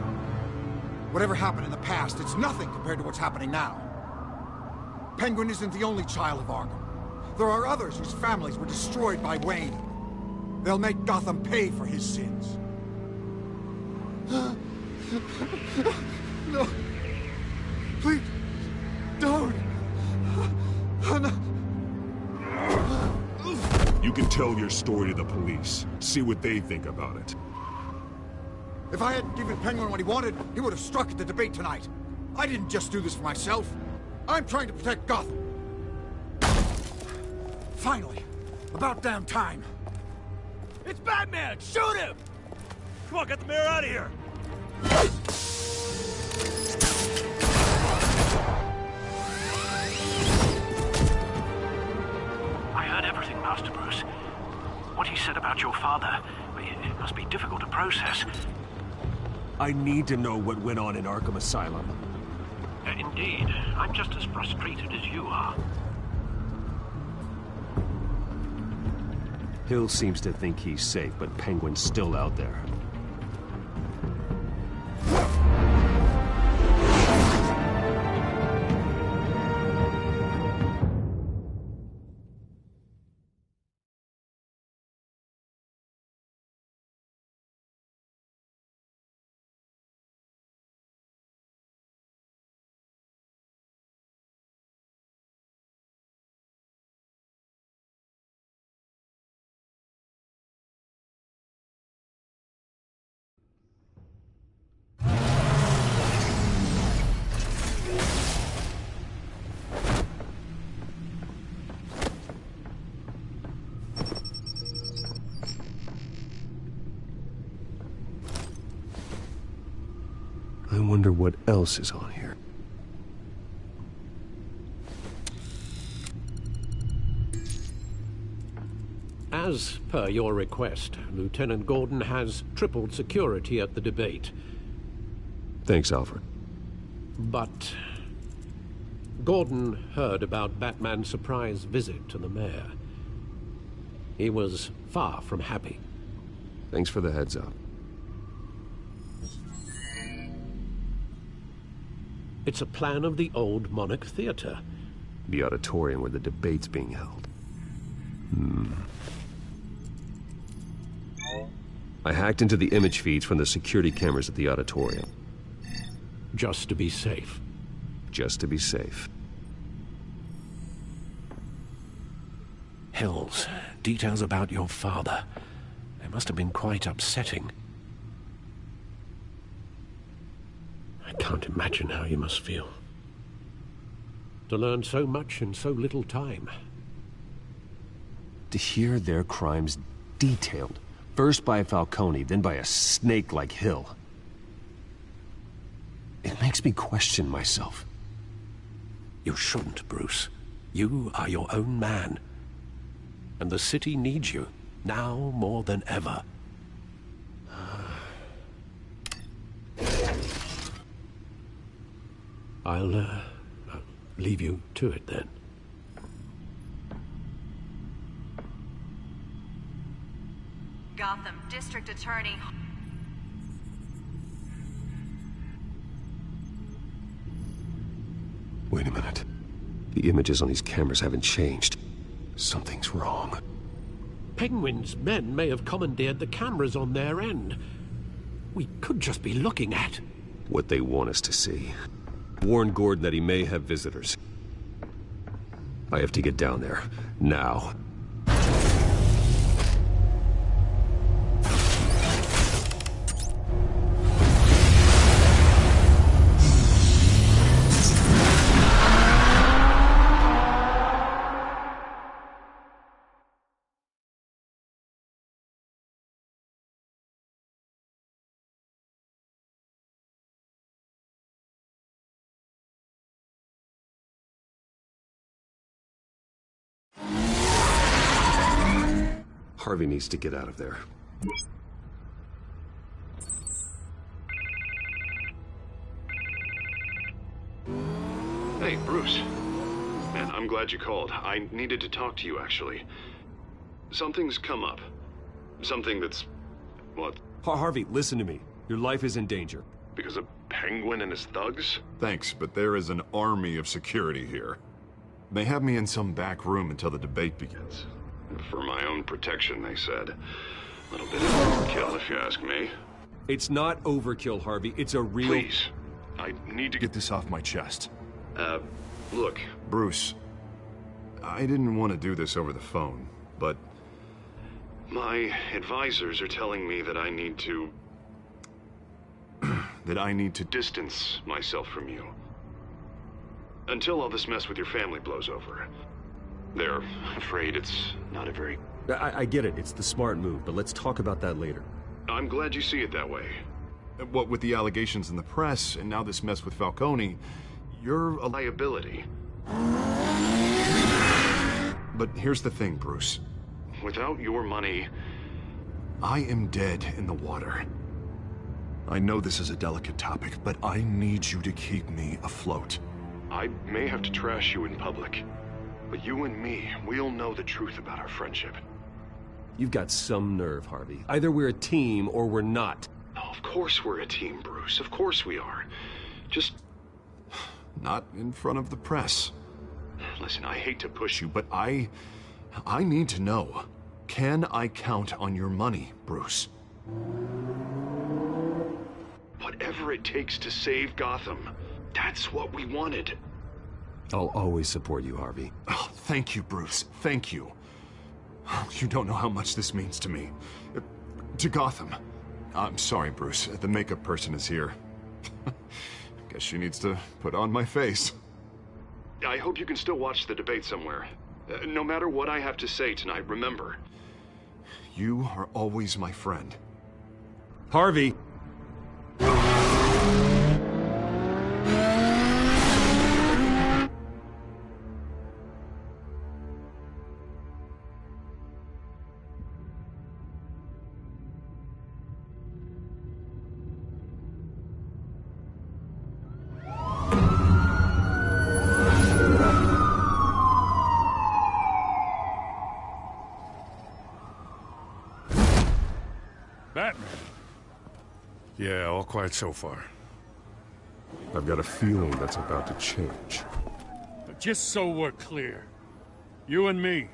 Speaker 20: Whatever happened in the past, it's nothing compared to what's happening now. Penguin isn't the only child of Arkham. There are others whose families were destroyed by Wayne. They'll make Gotham pay for his sins. No. Please. Don't. Oh, no.
Speaker 2: You can tell your story to the police. See what they think about it.
Speaker 20: If I hadn't given Penguin what he wanted, he would have struck at the debate tonight. I didn't just do this for myself. I'm trying to protect Gotham. Finally. About damn time.
Speaker 9: It's Batman! Shoot him! Come on, get the mayor out of here!
Speaker 6: I heard everything, Master Bruce. What he said about your father, it must be difficult to process.
Speaker 14: I need to know what went on in Arkham Asylum.
Speaker 6: Indeed. I'm just as frustrated as you are.
Speaker 14: Hill seems to think he's safe, but Penguin's still out there. I wonder what else is on here.
Speaker 8: As per your request, Lieutenant Gordon has tripled security at the debate.
Speaker 14: Thanks, Alfred.
Speaker 8: But Gordon heard about Batman's surprise visit to the mayor. He was far from happy.
Speaker 14: Thanks for the heads up.
Speaker 8: It's a plan of the old Monarch Theater.
Speaker 14: The auditorium where the debate's being held. I hacked into the image feeds from the security cameras at the auditorium.
Speaker 8: Just to be safe.
Speaker 14: Just to be safe.
Speaker 8: Hills, details about your father. They must have been quite upsetting. I can't imagine how you must feel. To learn so much in so little time.
Speaker 14: To hear their crimes detailed, first by Falcone, then by a snake like Hill. It makes me question myself.
Speaker 8: You shouldn't, Bruce. You are your own man. And the city needs you, now more than ever. I'll leave you to it then.
Speaker 21: Gotham District Attorney.
Speaker 14: Wait a minute. The images on these cameras haven't changed. Something's wrong.
Speaker 8: Penguin's men may have commandeered the cameras on their end. We could just be looking at
Speaker 14: what they want us to see. Warn Gordon that he may have visitors. I have to get down there, now. Harvey needs to get out of there.
Speaker 2: Hey, Bruce. Man, I'm glad you called. I needed to talk to you, actually. Something's come up. Something that's... what?
Speaker 14: Harvey, listen to me. Your life is in danger.
Speaker 2: Because of Penguin and his thugs? Thanks, but there is an army of security here. They have me in some back room until the debate begins. For my own protection, they said. A little bit of overkill, if you ask me.
Speaker 14: It's not overkill, Harvey. It's a real...
Speaker 2: Please. I need to get this off my chest. Look. Bruce, I didn't want to do this over the phone, but... my advisors are telling me that I need to... that I need to distance myself from you. Until all this mess with your family blows over. They're afraid it's not a very...
Speaker 14: I get it. It's the smart move, but let's talk about that later.
Speaker 2: I'm glad you see it that way. What with the allegations in the press, and now this mess with Falcone, you're a liability. But here's the thing, Bruce. Without your money, I am dead in the water. I know this is a delicate topic, but I need you to keep me afloat. I may have to trash you in public, but you and me, we'll know the truth about our friendship.
Speaker 14: You've got some nerve, Harvey. Either we're a team or we're not.
Speaker 2: No, of course we're a team, Bruce. Of course we are. Just... not in front of the press. Listen, I hate to push you, but I need to know. Can I count on your money, Bruce? Whatever it takes to save Gotham. That's what we wanted.
Speaker 14: I'll always support you, Harvey.
Speaker 2: Oh, thank you, Bruce. Thank you. You don't know how much this means to me. To Gotham. I'm sorry, Bruce. The makeup person is here. Guess she needs to put on my face. I hope you can still watch the debate somewhere. No matter what I have to say tonight, remember, you are always my friend.
Speaker 14: Harvey!
Speaker 11: Batman? Yeah, all quiet so far.
Speaker 21: I've got a feeling that's about to change.
Speaker 11: But just so we're clear, you and me,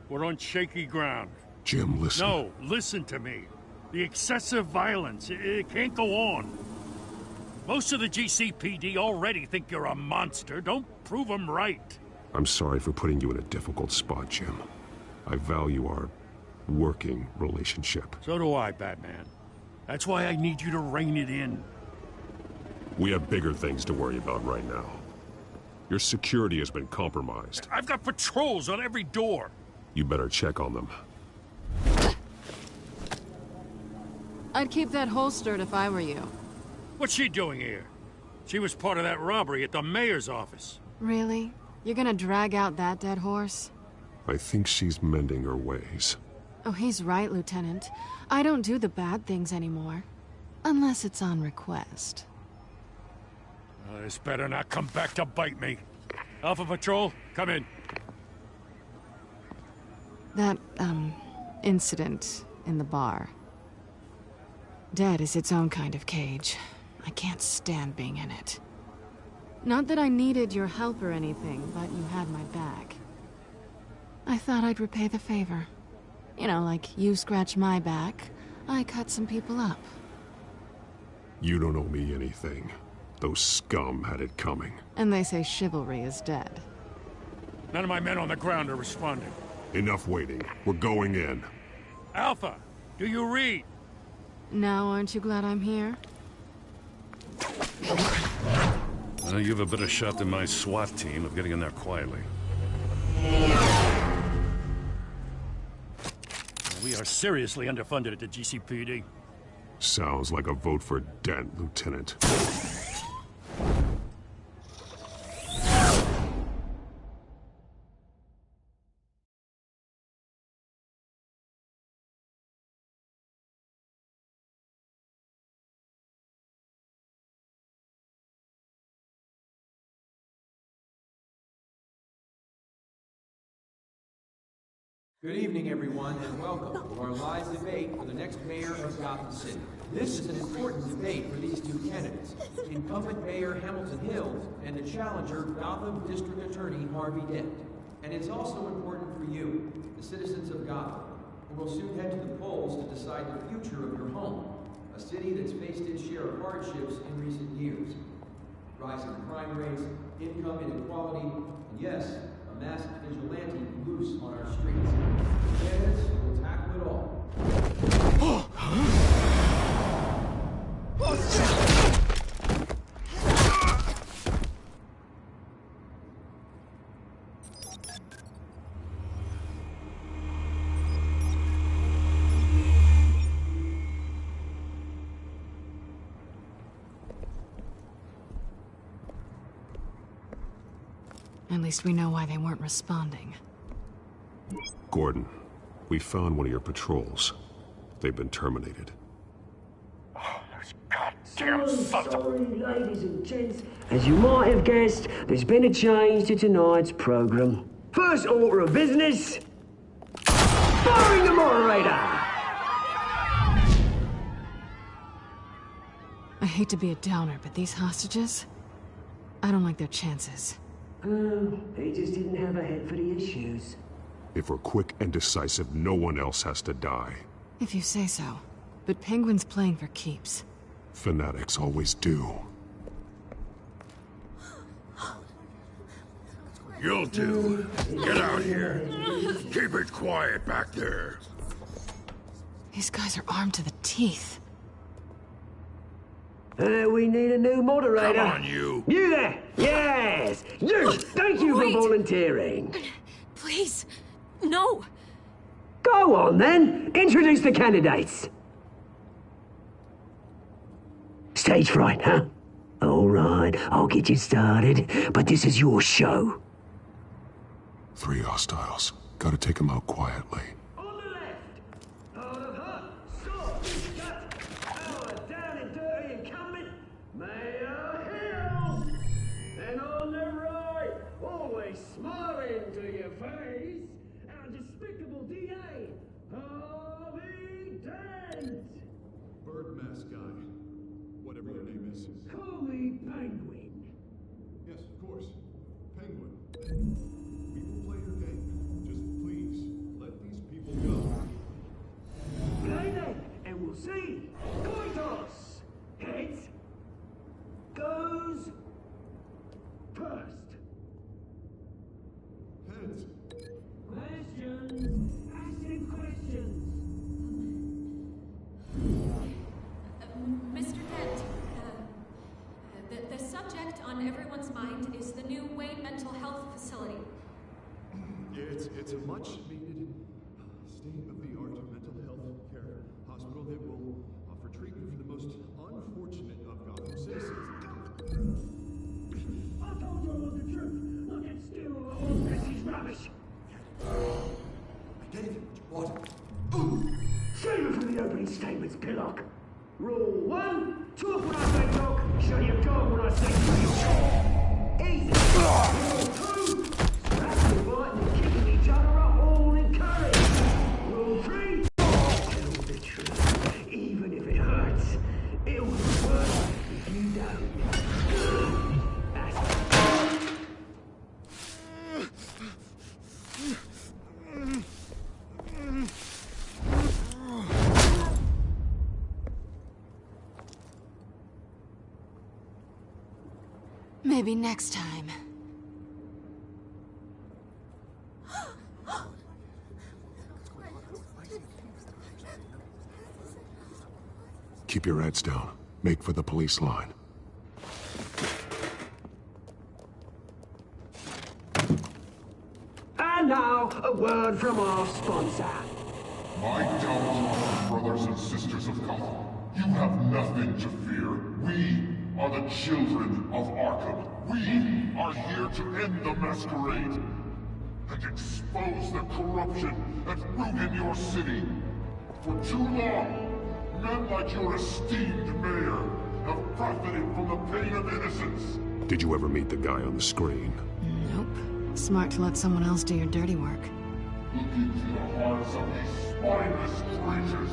Speaker 11: we're on shaky ground.
Speaker 21: Jim, listen.
Speaker 11: No, listen to me. The excessive violence, it can't go on. Most of the GCPD already think you're a monster. Don't prove them right.
Speaker 21: I'm sorry for putting you in a difficult spot, Jim. I value our working relationship.
Speaker 11: So do I, Batman. That's why I need you to rein it in.
Speaker 21: We have bigger things to worry about right now. Your security has been compromised.
Speaker 11: I've got patrols on every door.
Speaker 21: You better check on them.
Speaker 5: I'd keep that holstered if I were you.
Speaker 11: What's she doing here? She was part of that robbery at the mayor's office.
Speaker 5: Really? You're gonna drag out that dead horse?
Speaker 21: I think she's mending her ways.
Speaker 5: Oh, he's right, Lieutenant. I don't do the bad things anymore. Unless it's on request.
Speaker 11: This better not come back to bite me. Alpha Patrol, come in.
Speaker 5: That, incident in the bar. Dead is its own kind of cage. I can't stand being in it. Not that I needed your help or anything, but you had my back. I thought I'd repay the favor. You know, like you scratch my back, I cut some people up.
Speaker 21: You don't owe me anything. Those scum had it coming.
Speaker 5: And they say chivalry is dead.
Speaker 11: None of my men on the ground are responding.
Speaker 21: Enough waiting. We're going in.
Speaker 11: Alpha, do you read?
Speaker 5: Now aren't you glad I'm here?
Speaker 11: Well, you have a better shot than my SWAT team of getting in there quietly. We are seriously underfunded at the GCPD.
Speaker 21: Sounds like a vote for Dent, Lieutenant.
Speaker 22: Good evening, everyone, and welcome to our live debate for the next mayor of Gotham City. This is an important debate for these two candidates, incumbent Mayor Hamilton Hills and the challenger, Gotham District Attorney Harvey Dent. And it's also important for you, the citizens of Gotham, who will soon head to the polls to decide the future of your home, a city that's faced its share of hardships in recent years. Rising crime rates, income inequality, and yes, a masked vigilante loose on our streets. Yes, we'll tackle it all.
Speaker 5: At least we know why they weren't responding.
Speaker 21: Gordon, we found one of your patrols. They've been terminated.
Speaker 1: Damn sorry, ladies and gents. As you might have guessed, there's been a change to tonight's program. First order of business, firing the moderator!
Speaker 5: I hate to be a downer, but these hostages, I don't like their chances.
Speaker 1: They just didn't have a head for the issues.
Speaker 21: If we're quick and decisive, no one else has to die.
Speaker 5: If you say so. But Penguin's playing for keeps.
Speaker 21: Fanatics always do.
Speaker 4: You'll do. Get out here. Keep it quiet back there.
Speaker 5: These guys are armed to the teeth.
Speaker 1: We need a new moderator.
Speaker 4: Come on, you.
Speaker 1: You there! Yes! You! Thank you for volunteering.
Speaker 12: Please, no.
Speaker 1: Go on, then. Introduce the candidates. Stage fright, huh? All right, I'll get you started, but this is your show.
Speaker 21: 3 hostiles. Gotta take them out quietly.
Speaker 2: Bird mask guy. Whatever your name is.
Speaker 1: Call me Penguin.
Speaker 2: Yes, of course. Penguin. We will play your game. Just please, let these people go.
Speaker 1: Play then, and we'll see. Coin toss. Heads. Goes first.
Speaker 2: Heads.
Speaker 1: Questions. Asking questions.
Speaker 3: Mr. Dent, the subject on everyone's mind is the new Wayne Mental Health Facility.
Speaker 2: It's a much-needed, state-of-the-art mental health care hospital that will offer treatment for the most unfortunate of Gotham citizens.
Speaker 1: I told you all the truth. Look at still all this is rubbish.
Speaker 2: I gave you what you wanted.
Speaker 1: Save it for the opening statements, Pillock. Rule 1, talk when I say talk, show your dog when I say show your dog. Easy. Rule 2, scrapping, biting, and kicking each other are all encouraged. Rule 3, tell the truth, even if it hurts. It'll be worse if you don't. That's
Speaker 5: Maybe next time.
Speaker 21: Keep your heads down. Make for the police line.
Speaker 1: And now, a word from our sponsor.
Speaker 7: My downfall, brothers and sisters of Gotham, you have nothing to fear. We are the children of Arkham. We are here to end the masquerade and expose the corruption that ruined your city. For too long, men like your esteemed mayor have profited from the pain of innocence.
Speaker 21: Did you ever meet the guy on the screen?
Speaker 5: Nope. Smart to let someone else do your dirty work.
Speaker 7: Look into the hearts of these spineless creatures.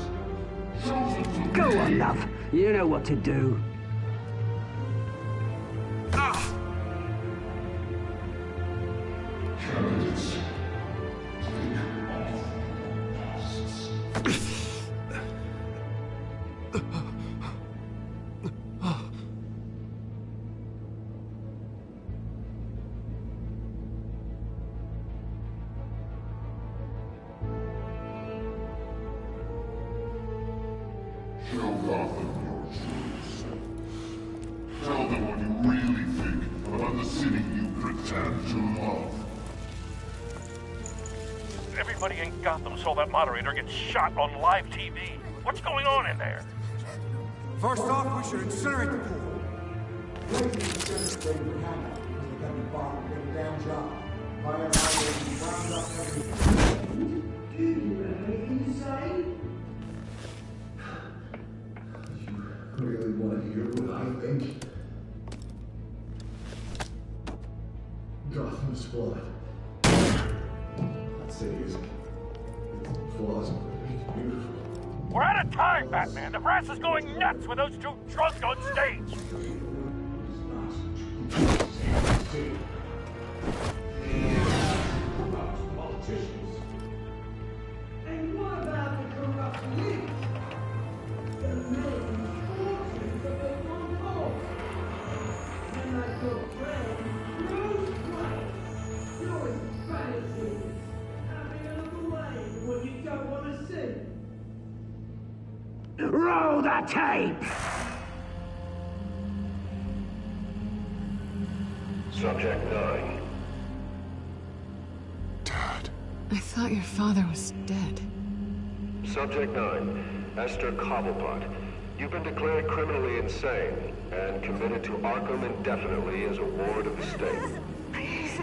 Speaker 7: Chosen to
Speaker 1: Go
Speaker 7: be...
Speaker 1: on, love. You know what to do.
Speaker 7: Candidates, take off masks. Gotham your true self. Tell them what you really think about the city you pretend to love.
Speaker 13: Everybody in Gotham saw that moderator get shot on live TV. What's going on in there?
Speaker 10: First off, we should incinerate the pool.
Speaker 15: You really want to hear what I think? Gotham is flawed. That city is flaws, but it's beautiful.
Speaker 13: We're out of time, Batman. The press is going nuts with those two drunks on stage.
Speaker 1: Politicians. And what about the corrupt police? The million fortunes that they don't know. And like your friend, Bruce Wayne, doing fantasies, having a look away when you don't want to see. Roll the tape!
Speaker 23: Subject 9.
Speaker 18: I thought your father was dead.
Speaker 23: Subject 9, Esther Cobblepot. You've been declared criminally insane and committed to Arkham indefinitely as a ward of the state.
Speaker 24: Please,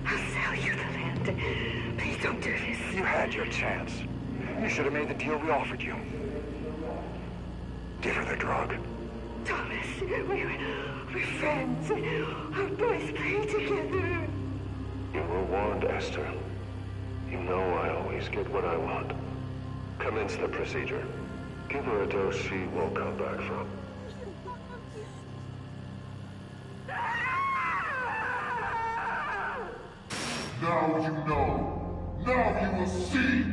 Speaker 24: I'll sell you the land. Please don't do this.
Speaker 9: You had your chance. You should have made the deal we offered you. Give her the drug.
Speaker 24: Thomas, we're friends. Our boys play together.
Speaker 23: You were warned, Esther. You know I always get what I want. Commence the procedure. Give her a dose she won't come back from.
Speaker 7: Now you know. Now you will see.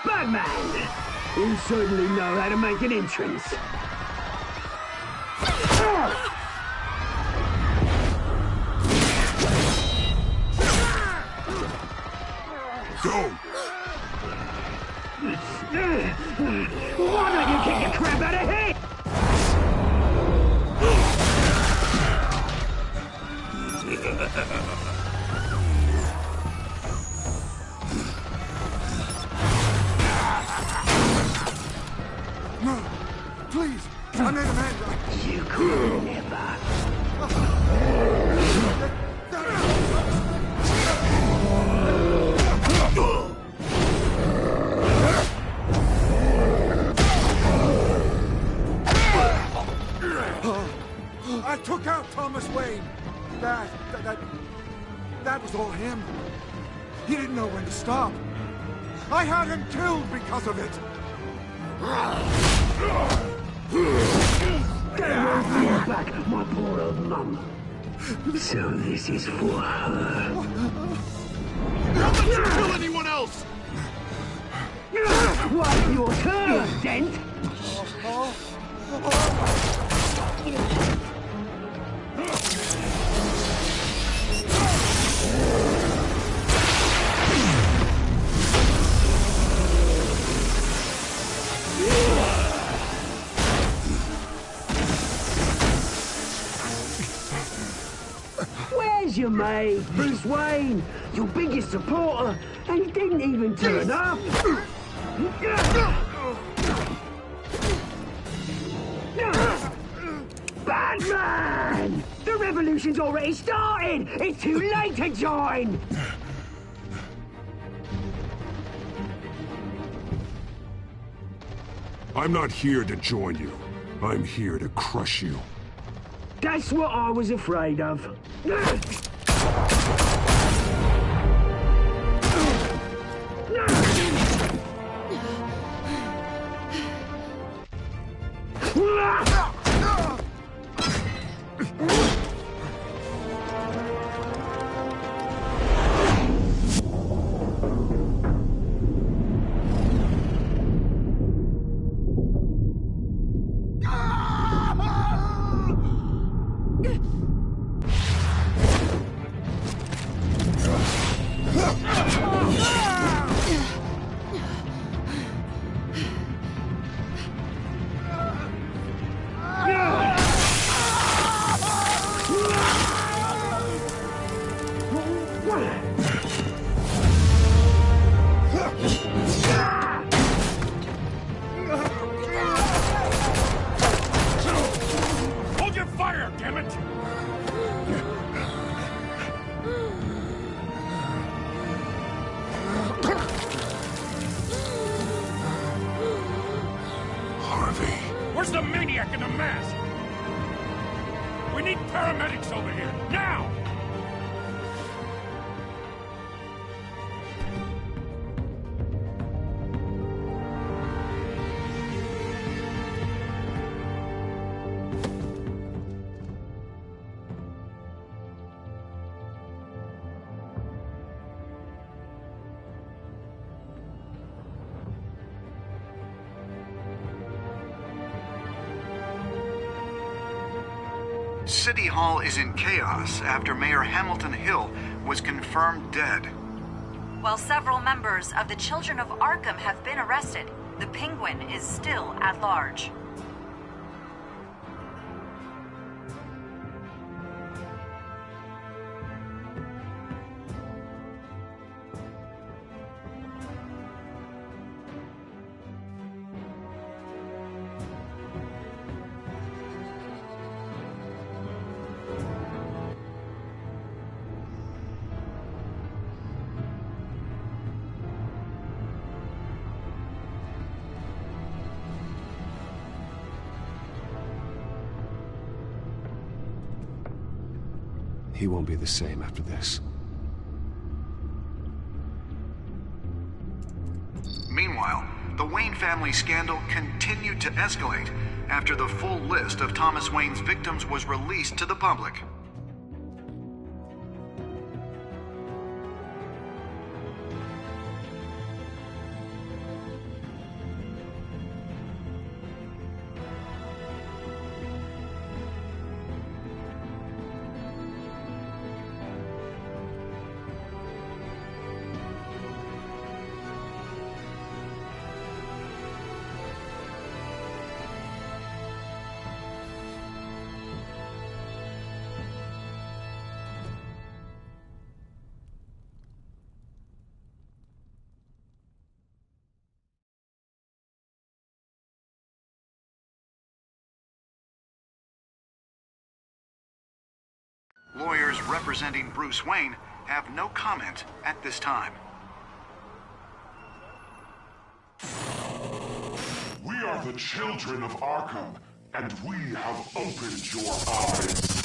Speaker 1: Batman! You certainly know how to make an entrance.
Speaker 17: Go!
Speaker 1: Why don't you kick the crap out of here?
Speaker 10: No, please, I made a man.
Speaker 1: You could never.
Speaker 10: I took out Thomas Wayne. That was all him. He didn't know when to stop. I had him killed because of it.
Speaker 1: That won't back my poor old mum. So this is for her.
Speaker 17: Don't let you kill anyone else!
Speaker 1: What, your turn, Dent? Where's your mate, Bruce Wayne? Your biggest supporter, and he didn't even turn up. Batman! The revolution's already started! It's too late to join!
Speaker 21: I'm not here to join you. I'm here to crush you.
Speaker 1: That's what I was afraid of.
Speaker 13: Hold your fire, damn it!
Speaker 4: Harvey.
Speaker 13: Where's the maniac in the mask? We need paramedics over here, now!
Speaker 6: City Hall is in chaos after Mayor Hamilton Hill was confirmed dead.
Speaker 16: While several members of the Children of Arkham have been arrested, the Penguin is still at large.
Speaker 14: He won't be the same after this.
Speaker 6: Meanwhile, the Wayne family scandal continued to escalate after the full list of Thomas Wayne's victims was released to the public. Lawyers representing Bruce Wayne have no comment at this time.
Speaker 7: We are the children of Arkham, and we have opened your eyes.